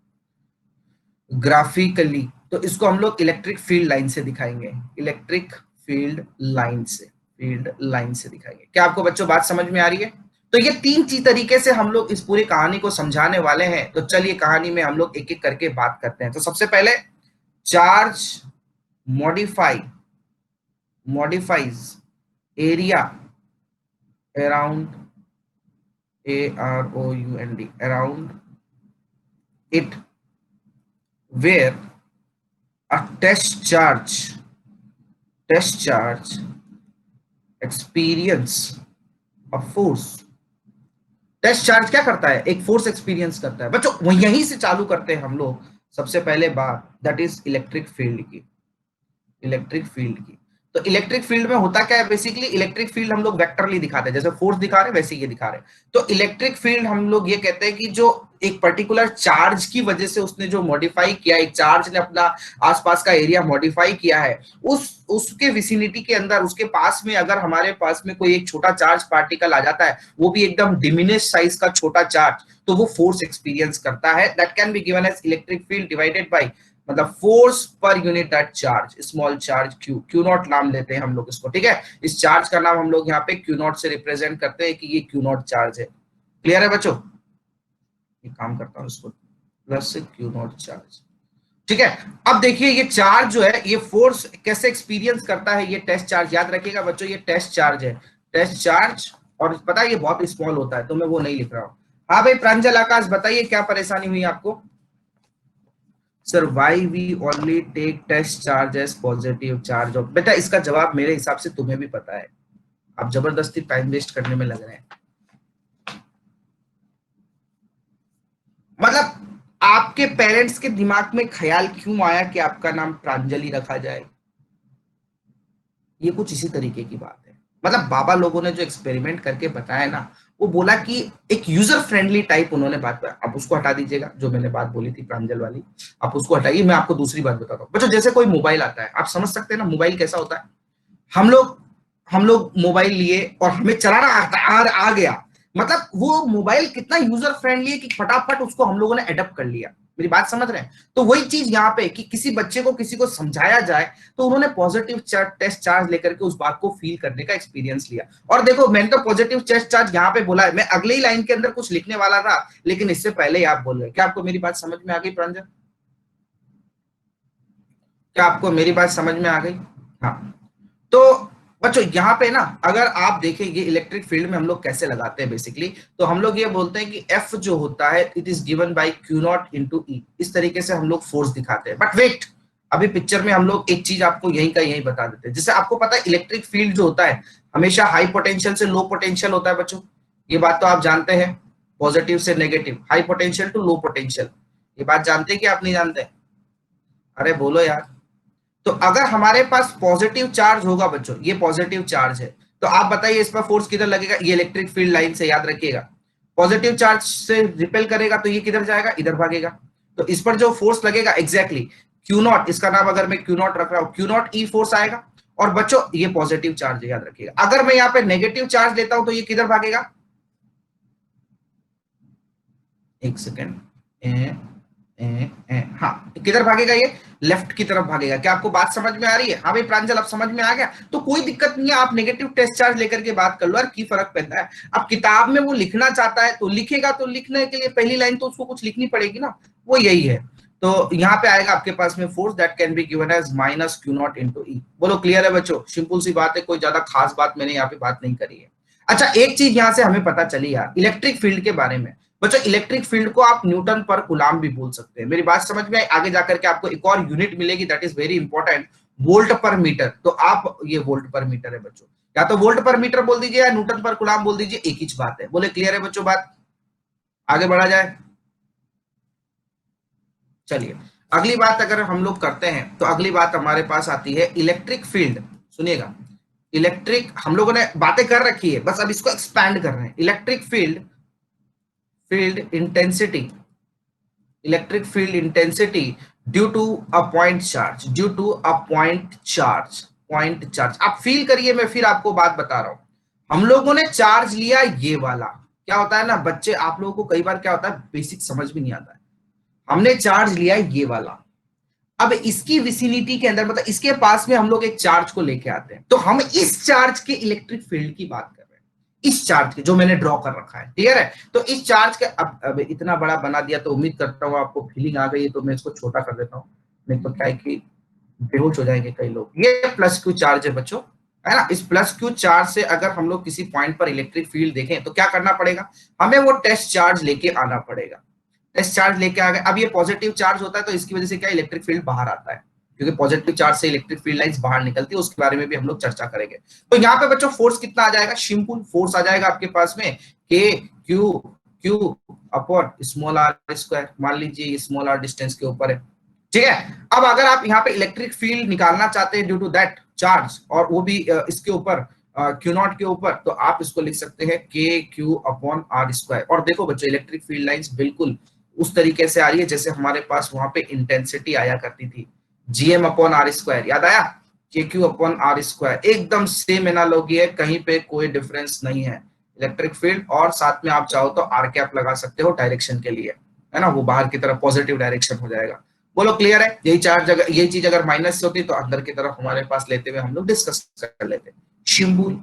ग्राफिकली तो इसको हम लोग इलेक्ट्रिक फील्ड लाइन से दिखाएंगे, इलेक्ट्रिक फील्ड लाइन से, फील्ड लाइन से दिखाएंगे। क्या आपको बच्चों बात समझ में आ रही है? तो ये तीन चीज तरीके से हम लोग इस पूरी कहानी को समझाने वाले हैं। तो चलिए कहानी में हम लोग एक एक करके बात करते हैं। तो सबसे पहले, charge modify, modifies area around, AROUND, around it, where a test charge experience a force। Test charge क्या करता है, एक फोर्स एक्सपीरियंस करता है बच्चों। वह यहीं से चालू करते हैं हम लोग। सबसे पहले बात दैट इज इलेक्ट्रिक फील्ड की, इलेक्ट्रिक फील्ड की। तो इलेक्ट्रिक फील्ड में होता क्या है, बेसिकली इलेक्ट्रिक फील्ड हम लोग वेक्टरली दिखाते हैं, जैसे फोर्स दिखा रहे हैं वैसे ये दिखा रहे हैं। तो इलेक्ट्रिक फील्ड हम लोग ये कहते हैं कि जो एक पर्टिकुलर चार्ज की वजह से उसने जो मॉडिफाई किया, एक चार्ज ने अपना आसपास का एरिया मॉडिफाई किया है, उस उसके विसिनिटी के अंदर, उसके पास में अगर हमारे पास में कोई एक छोटा चार्ज पार्टिकल आ जाता है, वो भी एकदम डिमिनिश साइज का छोटा चार्ज, तो वो फोर्स एक्सपीरियंस करता है। That can be given as electric field divided by, मतलब फोर्स पर unit that charge, small charge Q, Q naught नाम लेते हैं हम लोग इसको, ठीक है। इस चार्ज का नाम हम लोग यहाँ पे क्यू नॉट से रिप्रेजेंट करते हैं कि ये क्यू नॉट चार्ज है। क्लियर है बच्चों? ये काम करता हूँ इसको, प्लस क्यू नॉट चार्ज, ठीक है। अब देखिए ये चार्ज जो है, ये फोर्स कैसे एक्सपीरियंस करता है, ये टेस्ट चार्ज, याद रखिएगा बच्चों, ये टेस्ट चार्ज है, टेस्ट चार्ज। और पता है ये बहुत स्मॉल होता है, तो मैं वो नहीं लिख रहा हूँ। हाँ भाई प्रांजल, आकाश, बताइए क्या परेशानी हुई आपको? Sir why we only take test charge as positive charge of, बेटा इसका जवाब मेरे हिसाब से तुम्हें भी पता है, आप जबरदस्ती टाइम वेस्ट करने में लग रहे हैं। मतलब आपके पेरेंट्स के दिमाग में ख्याल क्यों आया कि आपका नाम प्रांजलि रखा जाए? ये कुछ इसी तरीके की बात है। मतलब बाबा लोगों ने जो एक्सपेरिमेंट करके बताया ना, वो बोला कि एक यूजर फ्रेंडली टाइप उन्होंने बात बताया। आप उसको हटा दीजिएगा, जो मैंने बात बोली थी प्रांजल वाली, आप उसको हटाइए। मैं आपको दूसरी बात बताता हूँ बच्चों, जैसे कोई मोबाइल आता है, आप समझ सकते हैं ना मोबाइल कैसा होता है। हम लोग हम लोग मोबाइल लिए और हमें चलाना आ गया, मतलब वो मोबाइल कितना यूजर फ्रेंडली है कि फटाफट उसको हम लोगों ने एडप्ट कर लिया। मेरी बात समझ रहे हैं? तो वही चीज यहाँ पे कि किसी बच्चे को किसी को समझाया जाए तो उन्होंने पॉजिटिव टेस्ट चार्ज लेकर के उस बात को फील करने का एक्सपीरियंस लिया। और देखो मैंने तो पॉजिटिव टेस्ट चार्ज यहाँ पे बोला है, मैं अगले ही लाइन के अंदर कुछ लिखने वाला था लेकिन इससे पहले ही आप बोल गए। क्या आपको मेरी बात समझ में आ गई प्रांजल? क्या आपको मेरी बात समझ में आ गई? हाँ। तो बच्चों यहाँ पे ना अगर आप देखें ये इलेक्ट्रिक फील्ड में हम लोग कैसे लगाते हैं बेसिकली, तो हम लोग ये बोलते हैं कि F जो होता है it is given by Q naught into E, इस तरीके से हम लोग फोर्स दिखाते हैं। बट वेट, अभी पिक्चर में हम लोग एक चीज आपको यही का यही बता देते हैं। जैसे आपको पता है इलेक्ट्रिक फील्ड जो होता है हमेशा हाई पोटेंशियल से लो पोटेंशियल होता है बच्चों, ये बात तो आप जानते हैं। पॉजिटिव से negative, high potential to low potential, ये बात जानते हैं कि आप नहीं जानते? अरे बोलो यार। तो अगर हमारे पास पॉजिटिव चार्ज होगा बच्चों, ये पॉजिटिव चार्ज है, तो आप बताइए इस पर फोर्स किधर लगेगा? ये इलेक्ट्रिक फील्ड लाइन से, याद रखिएगा। पॉजिटिव चार्ज से रिपेल करेगा तो ये किधर जाएगा? इधर भागेगा। तो इस पर जो फोर्स लगेगा एग्जैक्टली क्यू नॉट, इसका नाम अगर मैं क्यू नॉट रख रहा हूं, क्यू नॉट ई फोर्स आएगा। और बच्चों ये पॉजिटिव चार्ज है, याद रखिएगा। अगर मैं यहाँ पे नेगेटिव चार्ज लेता हूं तो ये किधर भागेगा? एक सेकेंड, हाँ किधर भागेगा? ये लेफ्ट की तरफ भागेगा। क्या आपको बात समझ में आ रही है? हाँ भाई प्रांजल अब समझ में आ गया। तो कोई दिक्कत नहीं है, आप नेगेटिव टेस्ट चार्ज लेकर के बात कर लो यार, की फर्क पड़ता है। अब किताब में वो लिखना चाहता है तो लिखेगा, तो लिखने के लिए पहली लाइन तो उसको कुछ लिखनी पड़ेगी ना, वो यही है। तो यहाँ पे आएगा आपके पास में force that can be given as minus Q naught into E. बोलो क्लियर है बच्चों? सिंपल सी बात है, कोई ज्यादा खास बात मैंने यहाँ पे बात नहीं करी है। अच्छा एक चीज यहाँ से हमें पता चली यार इलेक्ट्रिक फील्ड के बारे में। बच्चों इलेक्ट्रिक फील्ड को आप न्यूटन पर कूलाम भी बोल सकते हैं। मेरी बात समझ में आई? आगे जाकर के आपको एक और यूनिट मिलेगी that is very important, volt पर मीटर। तो आप ये वोल्ट पर मीटर है बच्चों, या तो वोल्ट पर मीटर बोल दीजिए या न्यूटन पर कूलाम बोल दीजिए, एक ही बात है। बोले क्लियर है बच्चों बात? आगे बढ़ा जाए, चलिए। अगली बात अगर हम लोग करते हैं तो अगली बात हमारे पास आती है इलेक्ट्रिक फील्ड। सुनिएगा, इलेक्ट्रिक हम लोगों ने बातें कर रखी है, बस अब इसको एक्सपैंड कर रहे हैं। Electric field, field intensity, electric field intensity due to a point charge, due to a point charge, point charge। आप फील करिए, मैं फिर आपको बात बता रहा हूं। हम लोगों ने चार्ज लिया ये वाला, क्या होता है ना बच्चे, आप लोगों को कई बार क्या होता है बेसिक समझ भी नहीं आता है। हमने चार्ज लिया ये वाला, अब इसकी विसिनिटी के अंदर मतलब इसके पास में हम लोग एक चार्ज को लेके आते हैं, तो हम इस चार्ज के इलेक्ट्रिक फील्ड की बात कर रहे हैं, इस चार्ज के जो मैंने ड्रॉ कर रखा है, क्लियर है? तो इस चार्ज के अब इतना बड़ा बना दिया तो उम्मीद करता हूँ आपको फीलिंग आ गई है, तो मैं इसको छोटा कर देता हूँ, नहीं तो क्या है कि बेहोश हो जाएंगे कई लोग। ये प्लस क्यू चार्ज है बच्चों, है ना? इस प्लस क्यू चार्ज से अगर हम लोग किसी पॉइंट पर इलेक्ट्रिक फील्ड देखें तो क्या करना पड़ेगा? हमें वो टेस्ट चार्ज लेके आना पड़ेगा। टेस्ट चार्ज लेके आ गए, अब ये पॉजिटिव चार्ज होता है तो इसकी वजह से क्या इलेक्ट्रिक फील्ड बाहर आता है, क्योंकि पॉजिटिव चार्ज से इलेक्ट्रिक फील्ड लाइंस बाहर निकलती है, उसके बारे में भी हम लोग चर्चा करेंगे। तो यहाँ पे बच्चों फोर्स कितना आ जाएगा? सिंपल फोर्स आ जाएगा आपके पास में K Q Q upon small R square. मान लीजिए स्मॉल आर डिस्टेंस के ऊपर है, ठीक है। अब अगर आप यहाँ पे इलेक्ट्रिक फील्ड निकालना चाहते हैं ड्यू टू दैट चार्ज, और वो भी इसके ऊपर क्यू नॉट के ऊपर, तो आप इसको लिख सकते हैं के क्यू अपॉन आर स्क्वायर। और देखो बच्चों इलेक्ट्रिक फील्ड लाइंस बिल्कुल उस तरीके से आ रही है जैसे हमारे पास वहां पे इंटेंसिटी आया करती थी, जीएम अपॉन आर स्क्वायर, याद आया? के क्यू अपॉन आर स्क्वायर, एकदम सेम एनालॉजी है, कहीं पे कोई डिफरेंस नहीं है इलेक्ट्रिक फील्ड। और साथ में आप चाहो तो आर कैप लगा सकते हो डायरेक्शन के लिए, है ना? वो बाहर की तरफ पॉजिटिव डायरेक्शन हो जाएगा। बोलो क्लियर है? यही चार्ज अगर यही चीज अगर माइनस से होती तो अंदर की तरफ हमारे पास लेते हुए हम लोग डिस्कस कर लेते। सिंपल,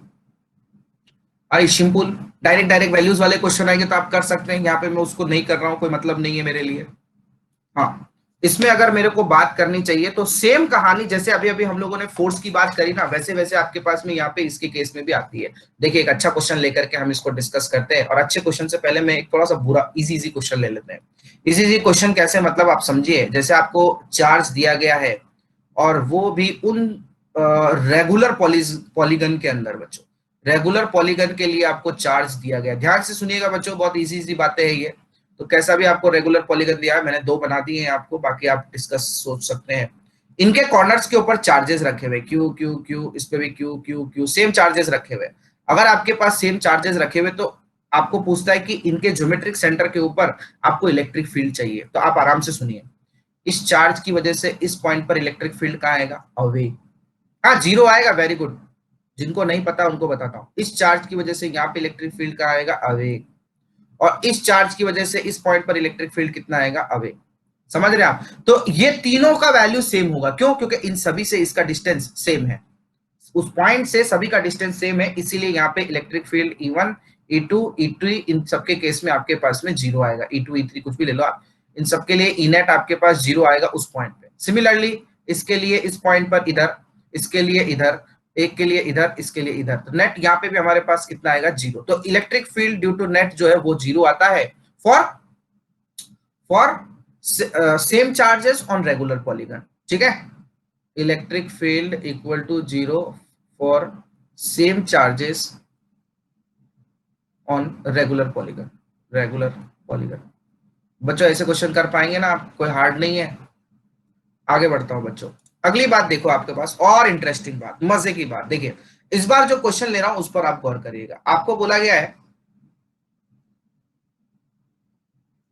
अरे सिंपल, डायरेक्ट डायरेक्ट वैल्यूज वाले क्वेश्चन आएंगे तो आप कर सकते हैं, यहाँ पे मैं उसको नहीं कर रहा हूँ, कोई मतलब नहीं है मेरे लिए। हाँ, इसमें अगर मेरे को बात करनी चाहिए तो सेम कहानी जैसे अभी अभी हम लोगों ने फोर्स की बात करी ना, वैसे वैसे आपके पास में यहाँ पे इसके केस में भी आती है। देखिए एक अच्छा क्वेश्चन लेकर के हम इसको डिस्कस करते हैं, और अच्छे क्वेश्चन से पहले मैं एक थोड़ा सा बुरा इजी इजी क्वेश्चन ले लेते हैं। इजी इजी क्वेश्चन कैसे, मतलब आप समझिए, जैसे आपको चार्ज दिया गया है और वो भी उन रेगुलर पॉलीगन के अंदर बच्चों, रेगुलर पॉलीगन के लिए आपको चार्ज दिया गया। ध्यान से सुनिएगा बच्चों, बहुत इजी इजी बातें हैं ये। तो कैसा भी आपको रेगुलर पॉलीगन दिया है, मैंने दो बना दिए हैं आपको, बाकी आप डिस्कस सोच सकते हैं। इनके कॉर्नर्स के ऊपर चार्जेस रखे हुए, क्यू क्यू क्यू, इस पे भी Q Q Q, same charges रखे हुए। अगर आपके पास सेम चार्जेस रखे हुए तो आपको पूछता है कि इनके ज्योमेट्रिक सेंटर के ऊपर आपको इलेक्ट्रिक फील्ड चाहिए, तो आप आराम से सुनिए। इस चार्ज की वजह से इस पॉइंट पर इलेक्ट्रिक फील्ड कहाँ आएगा? अवे। हाँ जीरो आएगा, वेरी गुड। जिनको नहीं पता उनको बताता हूँ, इस चार्ज की वजह से यहाँ पे इलेक्ट्रिक फील्ड कहाँ आएगा? अवे। और इस चार्ज की वजह से इस पॉइंट पर इलेक्ट्रिक फील्ड कितना आएगा? अवे। समझ रहे हैं आप? तो ये तीनों का वैल्यू सेम होगा, क्यों? क्योंकि इन सभी से इसका डिस्टेंस सेम है, उस पॉइंट से सभी का डिस्टेंस सेम है, इसीलिए यहाँ पे electric field E1 E2 E3 इन सबके केस में आपके पास में जीरो आएगा, E2 E3 कुछ भी ले लो आप, इन सबके लिए ई नेट आपके पास जीरो आएगा उस पॉइंट पे। सिमिलरली इसके लिए इस पॉइंट पर इधर, इसके लिए इधर, एक के लिए इधर, इसके लिए इधर, तो नेट यहाँ पे भी हमारे पास कितना आएगा? जीरो। तो electric field due to net जो है वो जीरो आता है for for same charges on regular polygon. ठीक है, electric field equal to zero for same charges on regular polygon, regular polygon. बच्चों ऐसे क्वेश्चन कर पाएंगे ना आप? कोई हार्ड नहीं है। आगे बढ़ता हूं बच्चों, अगली बात देखो आपके पास और इंटरेस्टिंग बात, मजे की बात देखिए। इस बार जो क्वेश्चन ले रहा हूं उस पर आप गौर करिएगा। आपको बोला गया है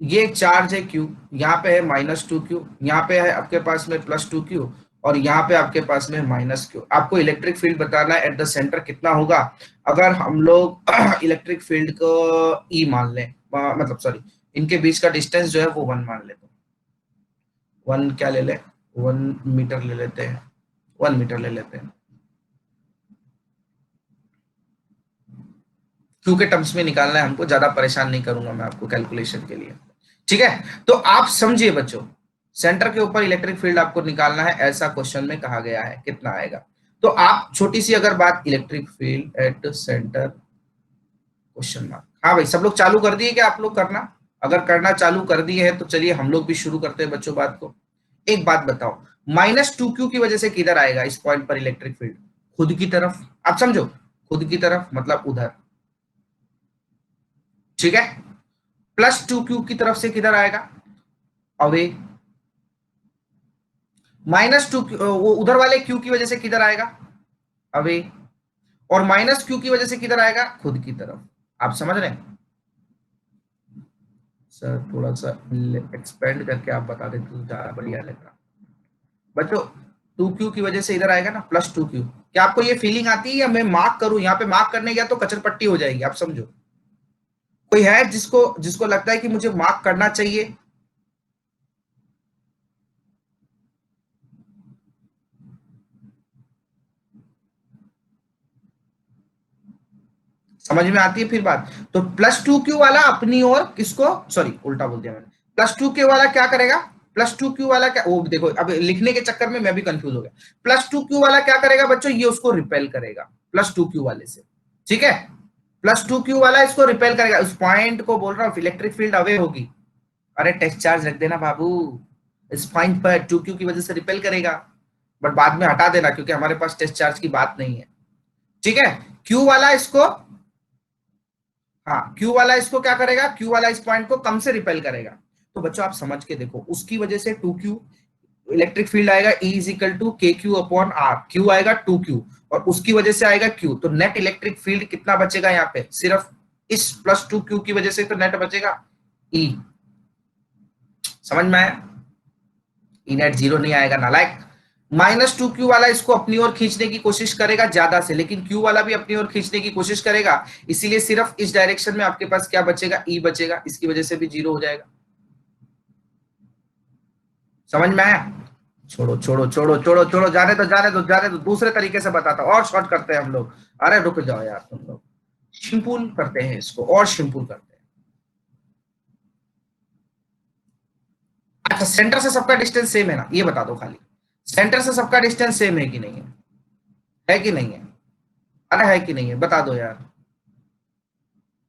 ये चार्ज है Q, यहाँ पे है -2Q, यहाँ पे है आपके पास में +2Q, और यहाँ पे आपके पास में -Q। आपको इलेक्ट्रिक फील्ड बताना है एट द सेंटर कितना होगा। अगर हम लोग इलेक्ट्रिक फील्ड को E मान लें, मतलब सॉरी, इनके बीच का डिस्टेंस जो है वो 1 मान लेते हैं। 1 क्या ले ले, 1 मीटर ले लेते हैं, 1 मीटर ले लेते हैं। Q के टर्म्स में निकालना है हमको, ज्यादा परेशान नहीं करूंगा मैं आपको कैलकुलेशन के लिए। ठीक है, तो आप समझिए बच्चों, सेंटर के ऊपर इलेक्ट्रिक फील्ड आपको निकालना है, ऐसा क्वेश्चन में कहा गया है, कितना आएगा? तो आप छोटी सी अगर बात, electric field at centre question mark. हाँ भाई, सब लोग चालू कर दिए क्या? आप लोग करना, अगर करना चालू कर दिए हैं तो चलिए हम लोग भी शुरू करते हैं बच्चों बात को। एक बात बताओ, -2Q की वजह से किधर आएगा इस पॉइंट पर इलेक्ट्रिक फील्ड? खुद की तरफ, आप समझो, खुद की तरफ मतलब उधर। ठीक है, +2Q की तरफ से किधर आएगा? अवे। -2 वो उधर वाले Q की वजह से किधर आएगा? अवे। और -Q की वजह से किधर आएगा? खुद की तरफ। आप समझ रहे हैं? सर थोड़ा सा एक्सपेंड करके आप बता देते तो ज्यादा बढ़िया लगता बच्चों। 2Q की वजह से इधर आएगा ना, +2Q। क्या आपको ये फीलिंग आती है या मैं मार्क करूं? यहाँ पे मार्क करने गया तो कचर पट्टी हो जाएगी, आप समझो। कोई है जिसको जिसको लगता है कि मुझे मार्क करना चाहिए? समझ में आती है फिर बात? तो +2Q वाला अपनी ओर किसको, सॉरी उल्टा बोल दिया मैंने, +2Q वाला क्या करेगा? +2Q वाला क्या, वो देखो अब लिखने के चक्कर में मैं भी कंफ्यूज हो गया। +2Q वाला क्या करेगा बच्चों? ये उसको रिपेल करेगा +2Q वाले से। ठीक है, +2Q वाला इसको रिपेल करेगा, उस पॉइंट को बोल रहा हूँ, इलेक्ट्रिक फील्ड अवे होगी। अरे टेस्ट चार्ज रख देना बाबू, इस पॉइंट पर 2Q की वजह से रिपेल करेगा, बट बाद में हटा देना क्योंकि हमारे पास टेस्ट चार्ज की बात नहीं है। ठीक है, Q वाला इसको, हाँ Q वाला इसको क्या करेगा? Q वाला इस पॉइंट को कम से रिपेल करेगा। तो बच्चों आप समझ के देखो, उसकी वजह से 2Q इलेक्ट्रिक फील्ड आएगा E is equal to KQ/R, Q आएगा 2Q, और उसकी वजह से आएगा Q, तो नेट इलेक्ट्रिक फील्ड कितना बचेगा यहाँ पे? सिर्फ इस +2Q की वजह से तो नेट बचेगा E। समझ में आया? ई नेट जीरो नहीं आएगा नालायक। -2Q वाला इसको अपनी ओर खींचने की कोशिश करेगा ज्यादा से, लेकिन Q वाला भी अपनी ओर खींचने की कोशिश करेगा, इसीलिए सिर्फ इस डायरेक्शन में आपके पास क्या बचेगा? E बचेगा, इसकी वजह से भी जीरो हो जाएगा। समझ में आया? छोड़ो छोड़ो छोड़ो छोड़ो छोड़ो, जाने दो जाने दो जाने दो, दूसरे तरीके से बताता हूं, और शॉर्ट करते हैं हम लोग। अरे रुक जाओ यार, तुम लोग सिंपल करते हैं इसको, और सिंपल करते हैं। अच्छा, सेंटर से सबका डिस्टेंस सेम है ना, ये बता दो खाली, सेंटर से सबका डिस्टेंस सेम है कि नहीं है? है कि नहीं है? अरे है कि नहीं है, बता दो यार।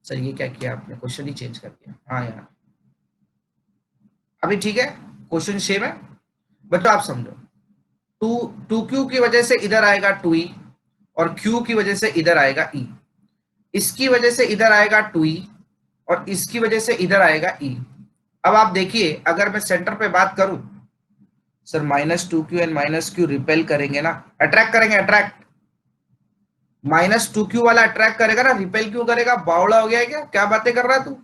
सर ये क्या किया आपने, क्वेश्चन ही चेंज कर दिया। हाँ यार, अभी ठीक है, क्वेश्चन सेम है। बच्चों आप समझो, टू 2Q की वजह से इधर आएगा 2E, और Q की वजह से इधर आएगा E, इसकी वजह से इधर आएगा 2E, और इसकी वजह से इधर आएगा E। अब आप देखिए, अगर मैं सेंटर पे बात करूं, sir -2Q and -Q repel करेंगे ना, अट्रैक्ट करेंगे, अट्रैक्ट। -2Q वाला अट्रैक्ट करेगा ना, रिपेल क्यों करेगा? बावड़ा हो गया है क्या? क्या बातें कर रहा है तू?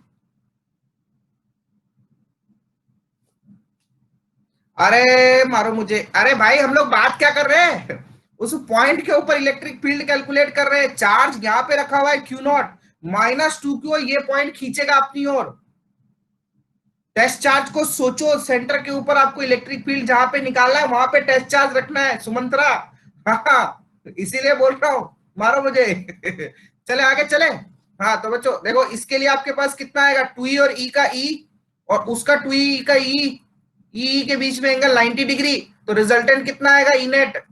अरे मारो मुझे, अरे भाई हम लोग बात क्या कर रहे हैं? उस पॉइंट के ऊपर इलेक्ट्रिक फील्ड कैलकुलेट कर रहे हैं, चार्ज यहाँ पे रखा हुआ है Q0, -2Q ये पॉइंट खींचेगा अपनी ओर। टेस्ट चार्ज को सोचो, सेंटर के ऊपर आपको इलेक्ट्रिक फील्ड जहां पे निकालना है वहां पे टेस्ट चार्ज रखना है सुमंत्रा। हाँ, इसीलिए बोल रहा हूँ, मारो मुझे। चले आगे चले। हाँ तो बच्चों देखो, इसके लिए आपके पास कितना आएगा, 2e और e का e, और उसका 2e का e के बीच में एंगल 90 डिग्री, तो रिजल्टेंट कितना आएगा, ई नेट।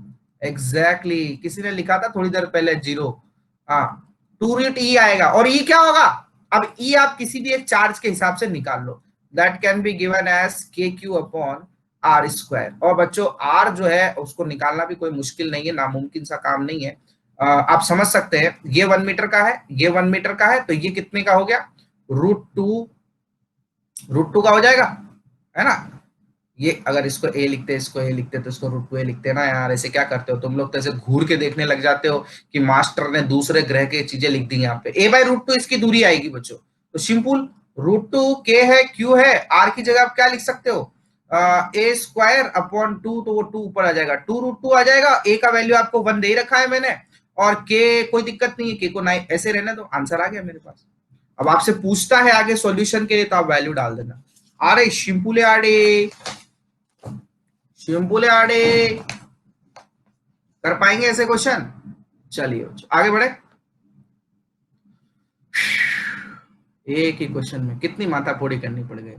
एग्जैक्टली, किसी ने लिखा था थोड़ी देर पहले 0। हाँ, 2√e आएगा, और e क्या होगा, अब e आप किसी भी एक चार्ज के हिसाब से निकाल लो, that can be given as KQ upon R square. और बच्चों r जो है उसको निकालना भी कोई मुश्किल नहीं है, नामुमकिन सा काम नहीं है। आप समझ सकते हैं, ये 1 मीटर का है, ये 1 मीटर का है, तो ये कितने का हो गया, √2 का हो जाएगा, है ना। ये अगर इसको a लिखते, इसको a लिखते, तो इसको √2a लिखते ना यार, ऐसे क्या करते हो तुम लोग, तो ऐसे घूर के देखने लग जाते हो कि मास्टर ने दूसरे ग्रह के चीजें लिख दी यहाँ पे। a/√2 इसकी दूरी आएगी बच्चों, तो सिंपल √2 k है, q है, r की जगह आप क्या लिख सकते हो, a² अपॉन 2, तो वो 2 ऊपर आ जाएगा, 2√2 आ जाएगा। a का वैल्यू आपको 1 दे रखा है मैंने, और k कोई दिक्कत नहीं है, k को 9 ऐसे रहने दो, आंसर आ गया मेरे पास। अब आपसे पूछता है आगे सॉल्यूशन के लिए, तो आप वैल्यू डाल देना। अरे सिंपल आड़े, सिंपल आड़े, कर पाएंगे ऐसे क्वेश्चन। चलिए आगे बढ़े। एक ही क्वेश्चन में कितनी माथापोड़ी करनी पड़ गई।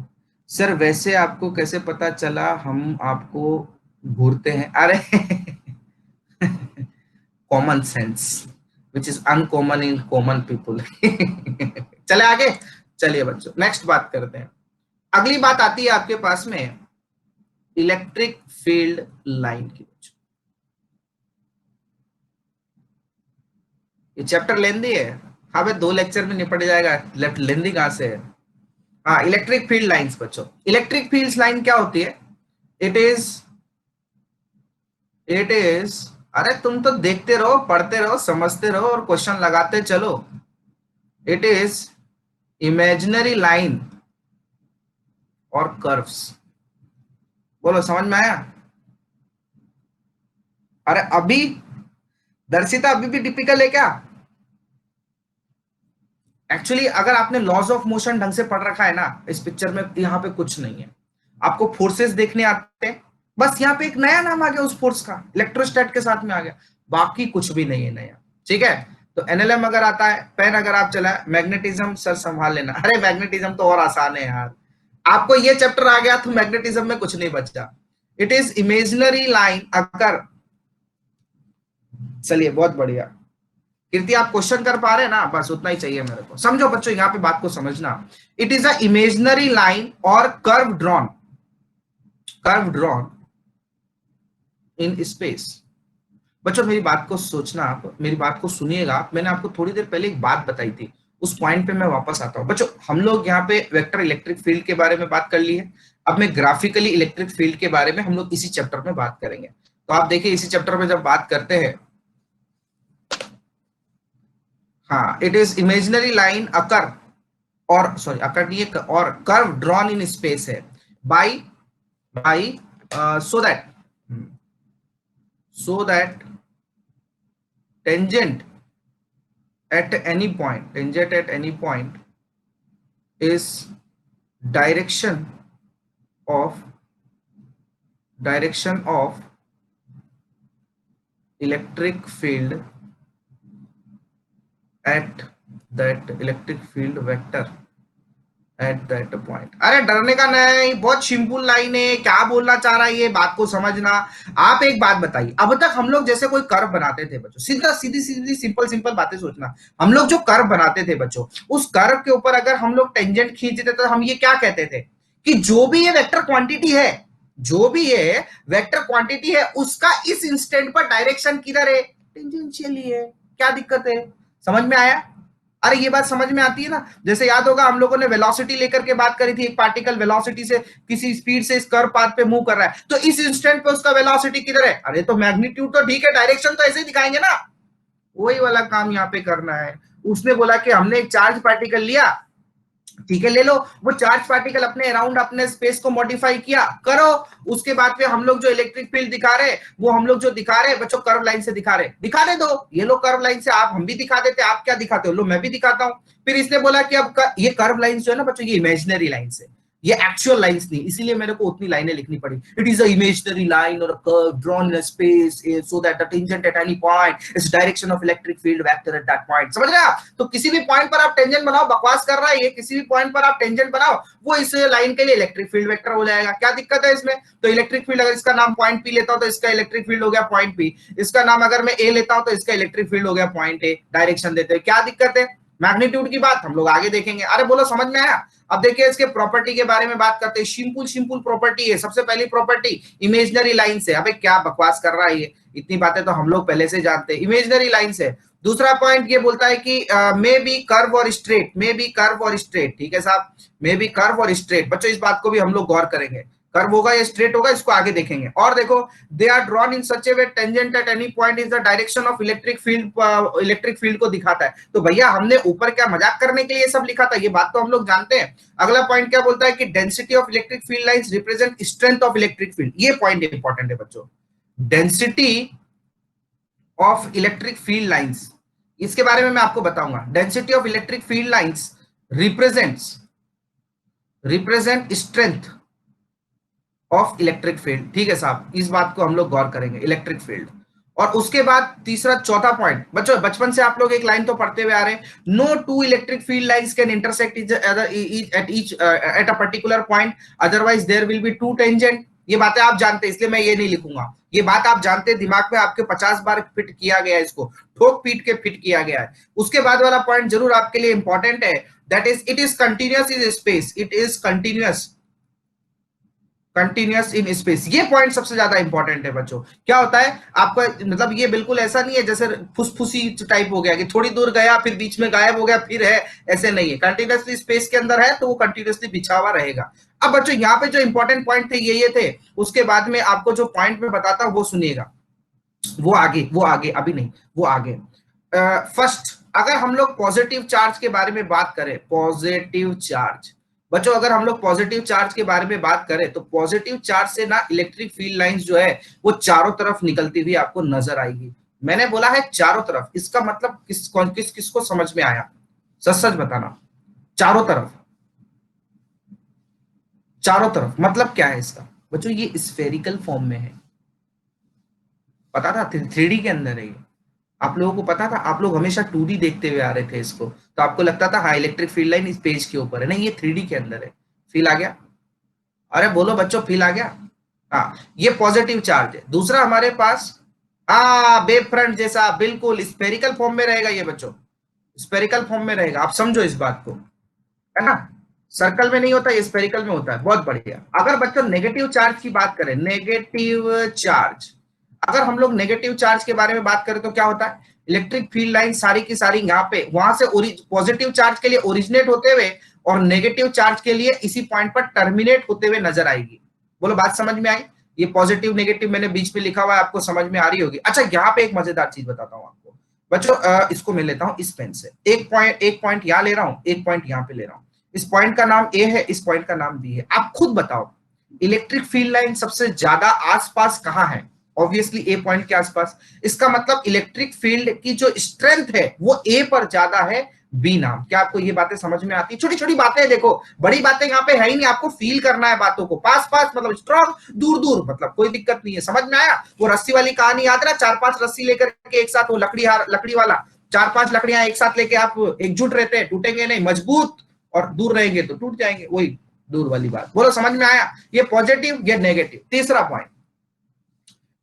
सर वैसे आपको कैसे पता चला हम आपको घूरते हैं, अरे common sense which is uncommon in common people. चले आगे, चलिए बच्चों नेक्स्ट बात करते हैं। अगली बात आती है आपके पास में इलेक्ट्रिक फील्ड लाइन की। ये चैप्टर लेंदी है, हाँ भाई 2 लेक्चर में निपट जाएगा, लेंदी कहां से है। हाँ, इलेक्ट्रिक फील्ड लाइंस बच्चों, इलेक्ट्रिक फील्ड लाइन क्या होती है, इट इज अरे तुम तो देखते रहो, पढ़ते रहो, समझते रहो और क्वेश्चन लगाते चलो। इट इज इमेजिनरी लाइन और कर्व्स। बोलो समझ में आया। अरे अभी दर्शिता अभी भी टिपिकल है क्या। एक्चुअली अगर आपने लॉज ऑफ मोशन ढंग से पढ़ रखा है ना, इस पिक्चर में यहाँ पे कुछ नहीं है, आपको फोर्सेस देखने आते हैं, बस यहाँ पे एक नया नाम आ गया उस फोर्स का, इलेक्ट्रोस्टैट के साथ में आ गया, बाकी कुछ भी नहीं है नया। ठीक है, तो एनएलएम अगर आता है, पेन अगर आप चला, मैग्नेटिज्म सर संभाल लेना। अरे मैग्नेटिज्म तो और आसान है यार, आपको ये चैप्टर आ गया तो मैग्नेटिज्म में कुछ नहीं बचा। इट इज इमेजिनरी लाइन अकर, चलिए बहुत बढ़िया कीर्ति, आप क्वेश्चन कर पा रहे हैं ना, बस उतना ही चाहिए मेरे को। समझो बच्चों, यहाँ पे बात को समझना। It is a imaginary line और कर्व ड्रॉन इन स्पेस। बच्चों मेरी बात को सोचना, आप मेरी बात को सुनिएगा, मैंने आपको थोड़ी देर पहले एक बात बताई थी, उस पॉइंट पे मैं वापस आता हूं। बच्चों हम लोग यहाँ पे वेक्टर इलेक्ट्रिक फील्ड के बारे में बात कर ली है, अब मैं ग्राफिकली इलेक्ट्रिक फील्ड के बारे में हम लोग इसी चैप्टर में बात करेंगे। तो आप देखिए इसी चैप्टर में जब बात करते हैं, हाँ, इट इज इमेजिनरी लाइन अकर, और सॉरी अकर नहीं है, और कर्व ड्रॉन इन स्पेस है by by so that tangent at any point is of direction of electric field at that electric field vector at that point। अरे डरने का नहीं, बहुत सिंपल लाइन है, क्या बोलना चाह रहा है ये बात को समझना। आप एक बात बताइए, अब तक हम लोग जैसे कोई कर्व बनाते थे बच्चों, सीधा सीधी सीधी सिंपल सिंपल बातें सोचना, हम लोग जो कर्व बनाते थे बच्चों, उस कर्व के ऊपर अगर हम लोग टेंजेंट खींचते तो हम ये क्या कहते थे कि जो भी ये वेक्टर क्वांटिटी है, जो भी ये वेक्टर क्वांटिटी है, उसका इस इंस्टेंट पर डायरेक्शन किधर है, टेंजेंशियली है। क्या दिक्कत है, समझ में आया। अरे ये बात समझ में आती है ना। जैसे याद होगा हम लोगों ने वेलोसिटी लेकर के बात करी थी, एक पार्टिकल वेलोसिटी से किसी स्पीड से इस कर्व पाथ पे मूव कर रहा है, तो इस इंस्टेंट पे उसका वेलोसिटी किधर है, अरे तो मैग्नीट्यूड तो ठीक है, डायरेक्शन तो ऐसे ही दिखाएंगे ना, वही वाला काम यहाँ पे करना है। उसने बोला कि हमने एक चार्ज पार्टिकल लिया, ठीक है ले लो, वो चार्ज पार्टिकल अपने अराउंड अपने स्पेस को मॉडिफाई किया, करो, उसके बाद पे हम लोग जो इलेक्ट्रिक फील्ड दिखा रहे, वो हम लोग जो दिखा रहे बच्चों कर्व लाइन से दिखा रहे, दिखा दे दो, ये लो कर्व लाइन से, आप हम भी दिखा देते, आप क्या दिखाते हो, लो मैं भी दिखाता हूं। फिर इसने बोला कि अब ये कर्व लाइन जो है ना बच्चों, ये इमेजिनरी लाइन से, ये एक्चुअल लाइंस नहीं, इसीलिए मेरे को उतनी लाइनें लिखनी पड़ी। It is a imaginary line और a curve drawn in space so that the tangent at any point is direction of electric field vector at that point. समझ रहे आप? तो किसी भी पॉइंट पर आप टेंजेंट बनाओ, बकवास कर रहा है ये, किसी भी पॉइंट पर आप टेंजेंट बनाओ वो इस लाइन के लिए इलेक्ट्रिक फील्ड वेक्टर हो जाएगा। क्या दिक्कत है इसमें? तो इलेक्ट्रिक फील्ड, अगर इसका नाम पॉइंट पी लेता हूं तो इसका इलेक्ट्रिक फील्ड हो गया पॉइंट पी, इसका नाम अगर मैं ए लेता हूं तो इसका इलेक्ट्रिक फील्ड हो गया पॉइंट ए। डायरेक्शन देते हैं, क्या दिक्कत है? मैग्नीट्यूड की बात हम लोग आगे देखेंगे। अरे बोलो समझ में आया? अब देखिए इसके प्रॉपर्टी के बारे में बात करते हैं। सिंपल सिंपल प्रॉपर्टी है। सबसे पहली प्रॉपर्टी इमेजिनरी लाइन से। अबे क्या बकवास कर रहा है ये, इतनी बातें तो हम लोग पहले से जानते हैं। इमेजिनरी लाइन से दूसरा पॉइंट ये बोलता है कि मे बी कर्व और स्ट्रेट, मे बी कर्व और स्ट्रेट। ठीक है साहब, मे बी कर्व और स्ट्रेट। बच्चों इस बात को भी हम लोग गौर करेंगे, कर्व होगा या स्ट्रेट होगा इसको आगे देखेंगे। और देखो, they are drawn in such a way tangent at any point is the direction of electric field, electric field को दिखाता है। तो भैया हमने ऊपर क्या मजाक करने के लिए सब लिखा था? ये बात तो हम लोग जानते हैं। अगला पॉइंट क्या बोलता है कि density of electric field lines represent strength of electric field. ये पॉइंट इंपॉर्टेंट है बच्चों, density of electric field lines, इसके बारे में मैं आपको बताऊंगा। Density of electric field lines represent strength of electric field. ठीक है साहब, इस बात को हम लोग गौर करेंगे, इलेक्ट्रिक फील्ड। और उसके बाद तीसरा चौथा पॉइंट, बच्चों बचपन से आप लोग एक लाइन तो पढ़ते हुए आ रहे हैं, no two electric field lines can intersect at a particular point, otherwise there will be two tangent. ये बातें आप जानते हैं, इसलिए मैं ये नहीं लिखूंगा। ये बात आप जानते हैं, दिमाग में आपके 50 बार फिट किया गया है, इसको ठोक पीट के फिट किया गया है। उसके बाद वाला पॉइंट जरूर आपके लिए इंपॉर्टेंट है, that is it is continuous in space. It is continuous in space. ये पॉइंट सबसे ज्यादा इंपॉर्टेंट है बच्चों। क्या होता है आपका, मतलब ये बिल्कुल ऐसा नहीं है जैसे फुसफुसी टाइप हो गया कि थोड़ी दूर गया फिर बीच में गायब हो गया फिर है, ऐसे नहीं है। कंटिन्यूअसली स्पेस के अंदर है तो वो कंटिन्यूअसली बिछा हुआ रहेगा। अब बच्चों यहाँ पे जो इंपॉर्टेंट पॉइंट थे ये थे। उसके बाद में आपको जो पॉइंट में बताता हूँ वो सुनिएगा, वो आगे अभी नहीं, वो आगे। फर्स्ट, अगर हम लोग पॉजिटिव चार्ज के बारे में बात करें, पॉजिटिव चार्ज बच्चों, अगर हम लोग पॉजिटिव चार्ज के बारे में बात करें तो पॉजिटिव चार्ज से ना इलेक्ट्रिक फील्ड लाइंस जो है वो चारों तरफ निकलती हुई आपको नजर आएगी। मैंने बोला है चारों तरफ, इसका मतलब किसको समझ में आया? सच सच बताना। चारों तरफ, चारों तरफ मतलब क्या है इसका? बच्चों ये स्फेरिकल फॉर्म में है, पता था? 3D के अंदर है ये। आप लोगों को पता था? आप लोग हमेशा 2D देखते हुए आ रहे थे इसको, तो आपको लगता था हाँ इलेक्ट्रिक फील्ड लाइन इस पेज के ऊपर है। नहीं, ये 3D के अंदर है। फील आ गया? अरे बोलो बच्चों, फील आ गया? हाँ, ये पॉजिटिव चार्ज है। दूसरा हमारे पास, हाँ वेव फ्रंट जैसा बिल्कुल स्फेरिकल फॉर्म में रहेगा ये बच्चों, स्फेरिकल फॉर्म में रहेगा। आप समझो इस बात को, है ना? सर्कल में नहीं होता, ये स्फेरिकल में होता है। बहुत बढ़िया। अगर बच्चों नेगेटिव चार्ज की बात करें, नेगेटिव चार्ज, अगर हम लोग नेगेटिव चार्ज के बारे में बात करें तो क्या होता है? इलेक्ट्रिक फील्ड लाइन सारी की सारी यहाँ पे वहां से पॉजिटिव चार्ज के लिए ओरिजिनेट होते हुए और नेगेटिव चार्ज के लिए इसी पॉइंट पर टर्मिनेट होते हुए नजर आएगी। बोलो बात समझ में आई? ये पॉजिटिव नेगेटिव मैंने बीच में लिखा हुआ है, आपको समझ में आ रही होगी। अच्छा यहाँ पे एक मजेदार चीज बताता हूँ आपको बच्चों, इसको मैं लेता हूँ इस पेन से। एक पॉइंट यहाँ ले रहा हूँ, एक पॉइंट यहाँ पे ले रहा हूँ। इस पॉइंट का नाम ए है, इस पॉइंट का नाम बी है। आप खुद बताओ इलेक्ट्रिक फील्ड लाइन सबसे ज्यादा आसपास कहाँ है? ऑब्वियसली ए पॉइंट के आसपास। इसका मतलब इलेक्ट्रिक फील्ड की जो स्ट्रेंथ है वो ए पर ज्यादा है बी नाम। क्या आपको ये बातें समझ में आती? छोटी छोटी बातें, देखो बड़ी बातें यहाँ पे है ही नहीं, आपको फील करना है बातों को। पास पास मतलब स्ट्रॉन्ग, दूर दूर मतलब कोई दिक्कत नहीं है। समझ में आया? वो रस्सी वाली कहानी याद है ना, 4-5 रस्सी लेकर के एक साथ, वो लकड़ी वाला 4-5 लकड़ियां एक साथ लेके आप एकजुट रहते हैं, टूटेंगे नहीं, मजबूत, और दूर रहेंगे तो टूट जाएंगे, वही दूर वाली बात। बोलो समझ में आया? ये पॉजिटिव, ये नेगेटिव।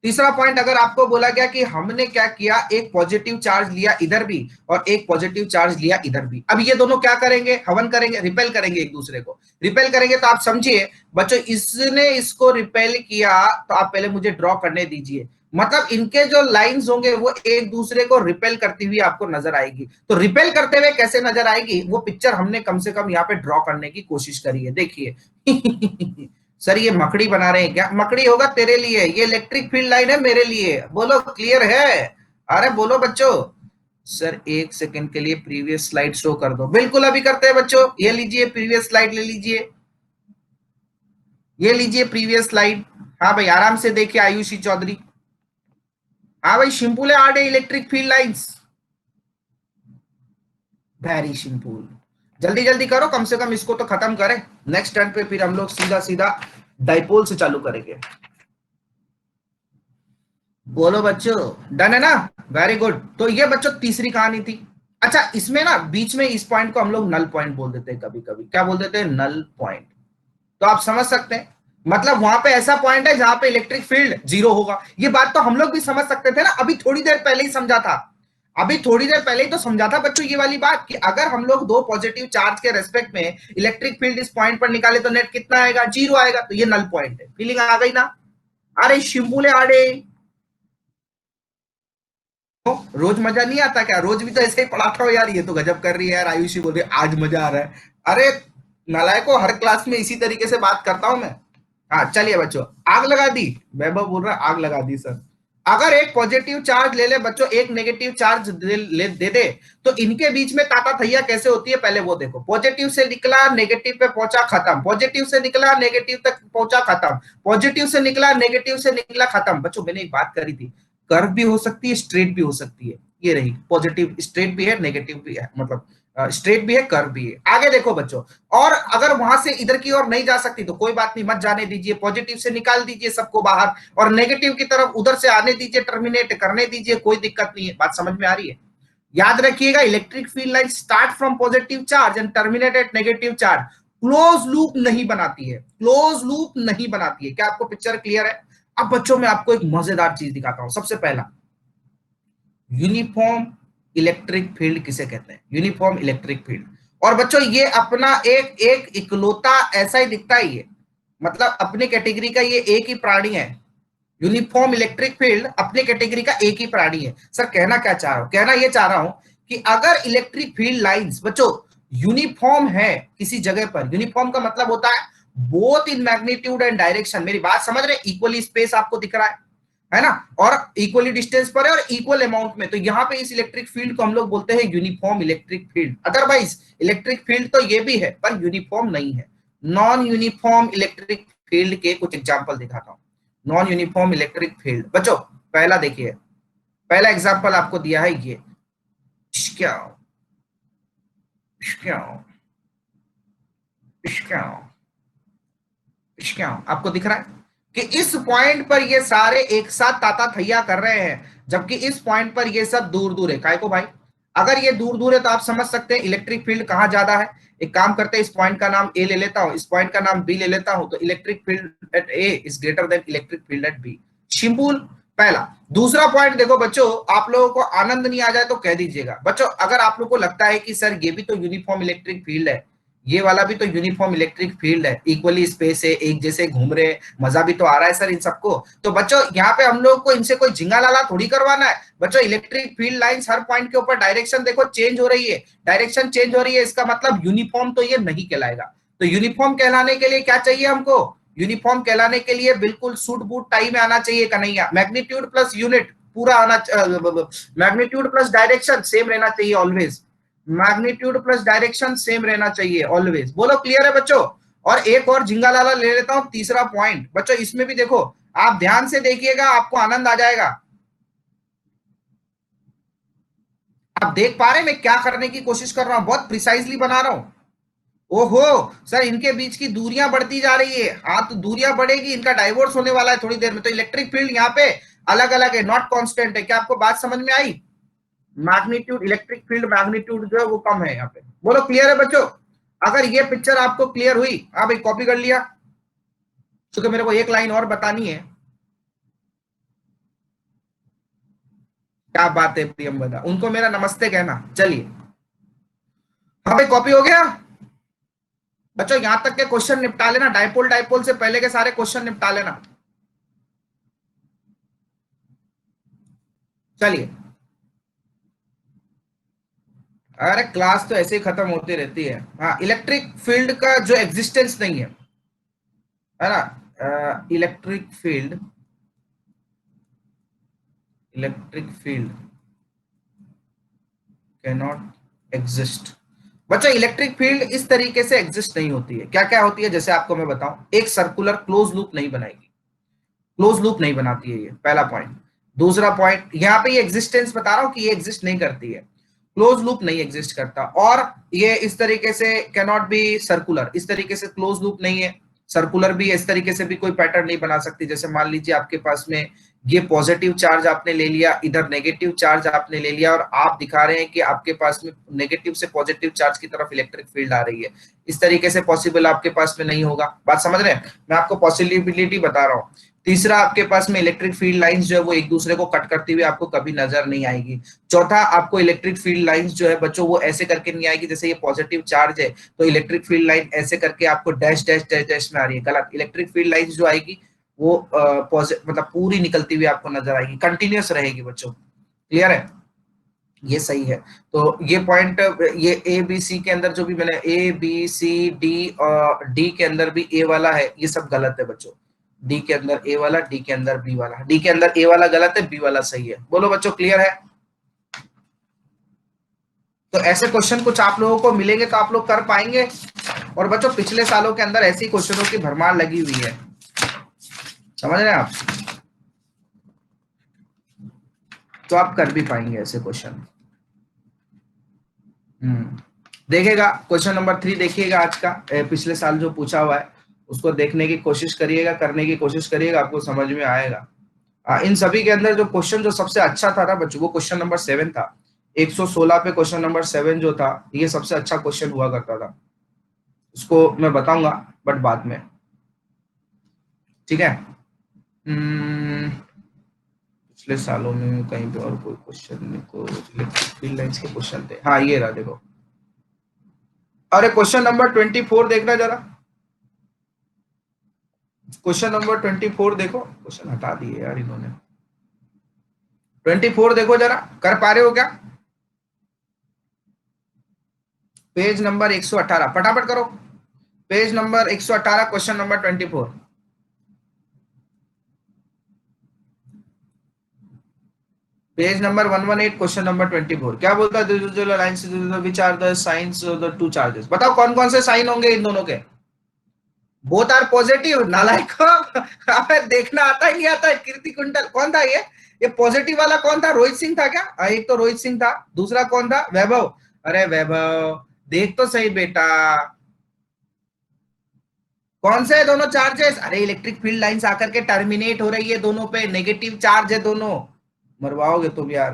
तीसरा पॉइंट अगर आपको बोला गया कि हमने क्या किया, एक पॉजिटिव चार्ज लिया इधर भी और एक पॉजिटिव चार्ज लिया इधर भी, अब ये दोनों क्या करेंगे? हवन करेंगे, रिपेल करेंगे एक दूसरे को। रिपेल करेंगे तो आप समझिए बच्चों, इसने इसको रिपेल किया तो आप पहले मुझे ड्रॉ करने दीजिए। मतलब इनके जो लाइंस होंगे वो एक दूसरे को रिपेल करती हुई आपको नजर आएगी। तो रिपेल करते हुए कैसे नजर आएगी वो पिक्चर हमने कम से कम यहाँ पे ड्रॉ करने की कोशिश करी है, देखिए। सर ये मकड़ी बना रहे हैं क्या? मकड़ी होगा तेरे लिए, ये इलेक्ट्रिक फील्ड लाइन है मेरे लिए। बोलो क्लियर है? अरे बोलो बच्चों। सर एक सेकंड के लिए प्रीवियस स्लाइड शो कर दो। बिल्कुल अभी करते हैं बच्चों, ये लीजिए प्रीवियस स्लाइड ले लीजिए, ये लीजिए प्रीवियस स्लाइड। हाँ भाई आराम से देखिए आयुषी चौधरी। हाँ भाई सिंपल है, are electric field lines, very simple, जल्दी जल्दी करो, कम से कम इसको तो खत्म करें। नेक्स्ट टर्न पे फिर हम लोग सीधा सीधा डाइपोल से चालू करेंगे। बोलो बच्चों, डन है ना? Very good. तो ये बच्चों तीसरी कहानी थी। अच्छा, इसमें ना बीच में इस पॉइंट को हम लोग नल पॉइंट बोल देते हैं, कभी कभी क्या बोल देते हैं, नल पॉइंट। तो आप समझ सकते हैं, मतलब वहां पे ऐसा पॉइंट है जहां पे इलेक्ट्रिक फील्ड जीरो होगा। ये बात तो हम लोग भी समझ सकते थे ना, अभी थोड़ी देर पहले ही समझा था। अभी थोड़ी देर पहले ही तो समझा था बच्चों ये वाली बात, कि अगर हम लोग दो पॉजिटिव चार्ज के रेस्पेक्ट में इलेक्ट्रिक फील्ड इस पॉइंट पर निकाले तो नेट कितना आएगा, जीरो आएगा। तो ये नल पॉइंट है। फीलिंग आ गई ना? अरे शिंबुले आड़े, तो रोज मजा नहीं आता क्या? रोज भी तो ऐसे ही पढ़ाता हो यार। ये तो गजब कर रही है यार, आयुषी बोल रही है आज मजा आ रहा है। अरे नालायको, हर क्लास में इसी तरीके से बात करता हूं मैं। हाँ चलिए बच्चों, आग लगा दी। वैभव बोल रहा है आग लगा दी सर। अगर एक पॉजिटिव चार्ज ले ले बच्चों, एक नेगेटिव चार्ज दे दे, तो इनके बीच में ताता थैया कैसे होती है पहले वो देखो। पॉजिटिव से निकला नेगेटिव पे पहुंचा, खत्म। पॉजिटिव से निकला नेगेटिव तक पहुंचा, खत्म। पॉजिटिव से निकला नेगेटिव से निकला, खत्म। बच्चों मैंने एक बात करी थी, कर्व भी हो सकती है, स्ट्रेट भी हो सकती है। ये रही पॉजिटिव, स्ट्रेट भी है, नेगेटिव भी है, मतलब स्ट्रेट भी है, कर्व भी है। आगे देखो बच्चों, और अगर वहां से इधर की ओर नहीं जा सकती तो कोई बात नहीं, मत जाने दीजिए। पॉजिटिव से निकाल दीजिए सबको बाहर, और नेगेटिव की तरफ उधर से आने दीजिए, टर्मिनेट करने दीजिए, कोई दिक्कत नहीं है। बात समझ में आ रही है? याद रखिएगा, electric field line start from positive charge and terminate at negative charge. Close loop नहीं बनाती है, क्लोज लूप नहीं बनाती है। क्या आपको पिक्चर क्लियर है? अब बच्चों मैं आपको एक मजेदार चीज दिखाता हूं। सबसे पहला, यूनिफॉर्म इलेक्ट्रिक फील्ड किसे कहते हैं? Uniform electric field. और बच्चों ये अपना एक एक इकलौता ऐसा ही दिखता है ये, मतलब अपनी कैटेगरी का ये एक ही प्राणी है। यूनिफॉर्म इलेक्ट्रिक फील्ड अपने कैटेगरी का एक ही प्राणी है। सर कहना क्या चाह रहा हूं, कहना ये चाह रहा हूं कि अगर इलेक्ट्रिक फील्ड लाइंस बच्चों यूनिफॉर्म है किसी जगह पर, यूनिफॉर्म का मतलब होता है both in magnitude and direction. मेरी बात समझ रहे? इक्वली स्पेस आपको दिख रहा है ना, और इक्वली डिस्टेंस पर है और इक्वल अमाउंट में, तो यहाँ पे इस इलेक्ट्रिक फील्ड को हम लोग बोलते हैं uniform electric field. Otherwise electric field तो ये भी है पर यूनिफॉर्म नहीं है। नॉन यूनिफॉर्म इलेक्ट्रिक फील्ड के कुछ एग्जांपल दिखाता हूं। नॉन यूनिफॉर्म इलेक्ट्रिक फील्ड बच्चों, पहला देखिए, पहला एग्जांपल आपको दिया है ये, क्या क्या क्या क्या आपको दिख रहा है कि इस पॉइंट पर ये सारे एक साथ ताता थैया कर रहे हैं, जबकि इस पॉइंट पर ये सब दूर दूर है। काय को भाई? अगर ये दूर दूर है तो आप समझ सकते हैं इलेक्ट्रिक फील्ड कहां ज्यादा है। एक काम करते हैं, इस पॉइंट का नाम ए ले लेता हूं, इस पॉइंट का नाम बी ले लेता हूं, तो electric field at A is greater than electric field at B. Simple. पहला। दूसरा पॉइंट देखो बच्चों, आप लोगों को आनंद नहीं आ जाए तो कह दीजिएगा बच्चों, अगर आप लोगों को लगता है कि सर ये भी तो यूनिफॉर्म इलेक्ट्रिक फील्ड है, ये वाला भी तो यूनिफॉर्म इलेक्ट्रिक फील्ड है, इक्वली स्पेस है, एक जैसे घूम रहे, मजा भी तो आ रहा है सर इन सबको, तो बच्चों यहाँ पे हम लोग को इनसे कोई झिंगा लाला थोड़ी करवाना है। बच्चों इलेक्ट्रिक फील्ड लाइंस हर पॉइंट के ऊपर डायरेक्शन देखो चेंज हो रही है, डायरेक्शन चेंज हो रही है, इसका मतलब यूनिफॉर्म तो ये नहीं कहलाएगा। तो यूनिफॉर्म कहलाने के लिए क्या चाहिए हमको? यूनिफॉर्म कहलाने के लिए बिल्कुल सूट बूट टाई में आना चाहिए कन्हैया। मैग्नीट्यूड प्लस यूनिट पूरा आना, मैग्नीट्यूड प्लस डायरेक्शन सेम रहना चाहिए always. Magnitude plus direction same रहना चाहिए ऑलवेज। बोलो क्लियर है बच्चों? और एक और झिंगा लाला ले लेता हूं, तीसरा पॉइंट बच्चों, इसमें भी देखो, आप ध्यान से देखिएगा, आपको आनंद आ जाएगा। आप देख पा रहे हैं मैं क्या करने की कोशिश कर रहा हूं? बहुत प्रिसाइजली बना रहा हूं। ओहो सर, इनके बीच की दूरियां बढ़ती जा रही है। हाँ तो दूरियां बढ़ेगी, इनका डाइवोर्स होने वाला है थोड़ी देर में, तो इलेक्ट्रिक फील्ड यहाँ पे अलग अलग है, नॉट कांस्टेंट है। क्या आपको बात समझ में आई? मैग्नीट्यूड, इलेक्ट्रिक फील्ड मैग्नीट्यूड जो है वो कम है यहाँ पे। बोलो क्लियर है बच्चों? अगर ये पिक्चर आपको क्लियर हुई, आप एक कॉपी कर लिया, क्योंकि मेरे को एक लाइन और बतानी है। क्या बात है प्रियम बदा, उनको मेरा नमस्ते कहना। चलिए, हाँ भाई कॉपी हो गया। बच्चों यहां तक के क्वेश्चन निपटा लेना, डाइपोल डाइपोल से पहले के सारे क्वेश्चन निपटा लेना। चलिए, अरे क्लास तो ऐसे ही खत्म होती रहती है। हाँ, इलेक्ट्रिक फील्ड का जो एग्जिस्टेंस नहीं है ना, electric field, electric field can not exist. बच्चों इलेक्ट्रिक फील्ड इस तरीके से एग्जिस्ट नहीं होती है। क्या क्या होती है जैसे आपको मैं बताऊं, एक सर्कुलर क्लोज लूप नहीं बनाएगी, क्लोज लूप नहीं बनाती है ये, पहला पॉइंट। दूसरा पॉइंट, यहाँ पे ये एग्जिस्टेंस बता रहा हूं कि ये एग्जिस्ट नहीं करती है। क्लोज लूप नहीं एग्जिस्ट करता। और ये इस तरीके से कैनॉट बी सर्कुलर, इस तरीके से क्लोज लूप नहीं है। सर्कुलर भी इस तरीके से भी कोई पैटर्न नहीं बना सकती। जैसे मान लीजिए आपके पास में ये पॉजिटिव चार्ज आपने ले लिया, इधर नेगेटिव चार्ज आपने ले लिया, और आप दिखा रहे हैं कि आपके पास में नेगेटिव से पॉजिटिव चार्ज की तरफ इलेक्ट्रिक फील्ड आ रही है। इस तरीके से पॉसिबल आपके पास में नहीं होगा। बात समझ रहे हैं? मैं आपको पॉसिबिलिटी बता रहा हूँ। तीसरा, आपके पास में इलेक्ट्रिक फील्ड लाइंस जो है वो एक दूसरे को कट करती हुई आपको कभी नजर नहीं आएगी। चौथा, आपको इलेक्ट्रिक फील्ड लाइंस जो है बच्चों वो ऐसे करके नहीं आएगी, जैसे ये पॉजिटिव चार्ज है तो इलेक्ट्रिक फील्ड लाइन ऐसे करके आपको डैश डैश डैश डैश में आ रही है। गलत। इलेक्ट्रिक फील्ड लाइंस जो आएगी वो मतलब पूरी निकलती हुई आपको नजर आएगी, कंटिन्यूअस रहेगी बच्चों। क्लियर है? ये सही है। तो ये पॉइंट, ये ए बी सी के अंदर जो भी मैंने ए बी सी डी और डी के अंदर भी ए वाला है, ये सब गलत है बच्चों। डी के अंदर ए वाला, डी के अंदर बी वाला, डी के अंदर ए वाला गलत है, बी वाला सही है। बोलो बच्चों, क्लियर है? तो ऐसे क्वेश्चन कुछ आप लोगों को मिलेंगे तो आप लोग कर पाएंगे। और बच्चों पिछले सालों के अंदर ऐसी क्वेश्चनों की भरमार लगी हुई है, समझ रहे हैं आप? तो आप कर भी पाएंगे ऐसे क्वेश्चन। देखिएगा क्वेश्चन नंबर 3, देखिएगा आज का पिछले साल जो पूछा हुआ है उसको देखने की कोशिश करिएगा, करने की कोशिश करिएगा, आपको समझ में आएगा। इन सभी के अंदर जो क्वेश्चन जो सबसे अच्छा था ना बच्चों, वो क्वेश्चन नंबर 7 था। 116 पे क्वेश्चन नंबर 7 जो था, ये सबसे अच्छा क्वेश्चन हुआ करता था। उसको मैं बताऊंगा बट बाद में, ठीक है? पिछले सालों में कहीं पे और कोई क्वेश्चन को इलेक्ट्रिक फील्ड लाइंस के क्वेश्चन थे। हाँ ये रहा, देखो। अरे क्वेश्चन नंबर 24 देखना जरा। क्वेश्चन नंबर 24 देखो। क्वेश्चन हटा दिए यार इन्होंने। 24 देखो जरा, कर पा रहे हो क्या? पेज नंबर 118, फटाफट करो। Page number 118, question number 24। Page number 118, question number 24 क्या बोलता है? Which are the signs of the two charges? बताओ कौन कौन से साइन होंगे इन दोनों के? Both are positive. नालायक हो। हमें देखना आता ही नहीं आता है। कीर्ति कुंडल कौन था ये पॉजिटिव वाला कौन था? रोहित सिंह था क्या? एक तो रोहित सिंह था, दूसरा कौन था? वैभव। अरे वैभव देख तो सही बेटा, कौन से है दोनों चार्जेस? अरे इलेक्ट्रिक फील्ड लाइंस आकर के टर्मिनेट हो रही है दोनों पे, नेगेटिव चार्ज है दोनों। मरवाओगे तुम यार।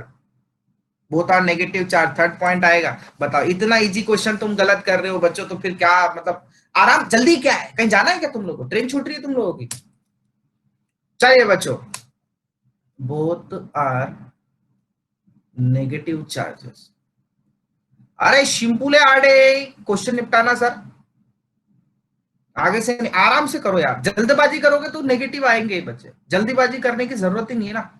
Both are negative charge, third point आएगा। बताओ, इतना इजी क्वेश्चन तुम गलत कर रहे हो बच्चों, तो फिर क्या मतलब? आराम, जल्दी क्या है? कहीं जाना है क्या तुम लोगों को? ट्रेन छूट रही है तुम लोगों की? चलिए बच्चों, बोथ आर नेगेटिव चार्जेस। अरे शिंपुले आड़े, क्वेश्चन निपटाना सर। आगे से नहीं, आराम से करो यार। जल्दबाजी करोगे तो नेगेटिव आएंगे बच्चे। जल्दीबाजी करने की जरूरत ही नहीं है ना,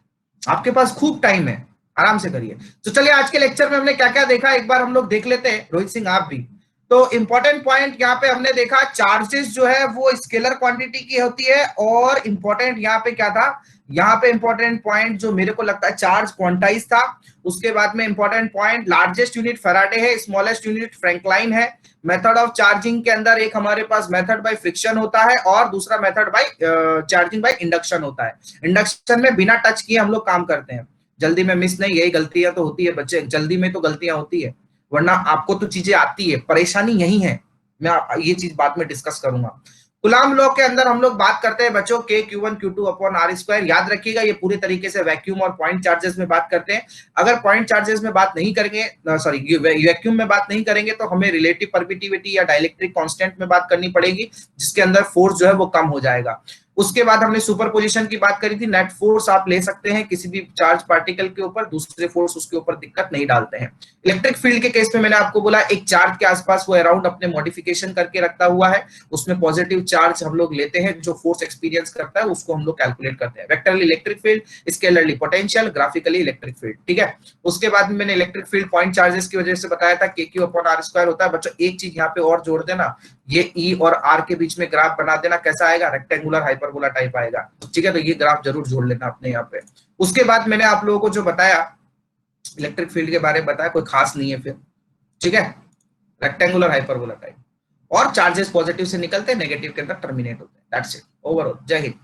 आपके पास खूब टाइम है, आराम से करिए। तो चलिए आज के लेक्चर में हमने क्या क्या देखा एक बार हम लोग देख लेते हैं। रोहित सिंह आप भी। तो इंपॉर्टेंट पॉइंट यहाँ पे हमने देखा, चार्जेस जो है वो स्केलर क्वांटिटी की होती है। और इंपॉर्टेंट यहाँ पे क्या था? यहाँ पे इंपॉर्टेंट पॉइंट जो मेरे को लगता है चार्ज क्वांटाइज था। उसके बाद में important point, largest unit Faraday है, स्मॉलेस्ट यूनिट फ्रैंकलाइन है। मेथड ऑफ चार्जिंग के अंदर एक हमारे पास मेथड बाय फ्रिक्शन होता है और दूसरा method by charging by induction होता है। इंडक्शन में बिना टच किए हम लोग काम करते हैं। जल्दी में मिस नहीं, यही गलतियां तो होती है बच्चे, जल्दी में तो गलतियां होती है, वरना आपको तो चीजें आती है, परेशानी यही है। मैं ये चीज बाद में डिस्कस करूंगा। गुलाम लॉ के अंदर हम लोग बात करते हैं बच्चों के Q1 Q2 upon R square. याद रखिएगा ये पूरे तरीके से वैक्यूम और पॉइंट चार्जेस में बात करते हैं। अगर पॉइंट चार्जेस में बात नहीं करेंगे, सॉरी वैक्यूम में बात नहीं करेंगे, तो हमें रिलेटिव परमिटिविटी या डाइलेक्ट्रिक कांस्टेंट में बात करनी पड़ेगी, जिसके अंदर फोर्स जो है वो कम हो जाएगा। उसके बाद हमने सुपरपोजिशन की बात करी थी। नेट फोर्स आप ले सकते हैं किसी भी चार्ज पार्टिकल के ऊपर, दूसरे फोर्स उसके ऊपर दिक्कत नहीं डालते हैं। इलेक्ट्रिक फील्ड के केस में मैंने आपको बोला एक चार्ज के आसपास वो अराउंड अपने मॉडिफिकेशन करके रखता हुआ है, उसमें पॉजिटिव चार्ज हम लोग लेते हैं, जो फोर्स एक्सपीरियंस करता है उसको हम लोग कैलकुलेट करते हैं। Vectorly electric field, scalarly potential, graphically electric field, ठीक है। उसके बाद मैंने इलेक्ट्रिक फील्ड पॉइंट चार्जेस की वजह से बताया था KQ अपॉन आर स्क्वायर होता है। बच्चों एक चीज यहाँ पे और जोड़ देना, ये E और R के बीच में ग्राफ बना देना, कैसा आएगा? रेक्टेंगुलर हाइपरबोला टाइप आएगा, ठीक है। तो ये ग्राफ जरूर जोड़ लेना अपने यहाँ पे। उसके बाद मैंने आप लोगों को जो बताया इलेक्ट्रिक फील्ड के बारे में बताया, कोई खास नहीं है फिर, ठीक है। रेक्टेंगुलर हाइपरबोला टाइप, और चार्जेस पॉजिटिव से निकलते हैं, नेगेटिव के अंदर टर्मिनेट होते हैं। That's it, overall. जय हिंद।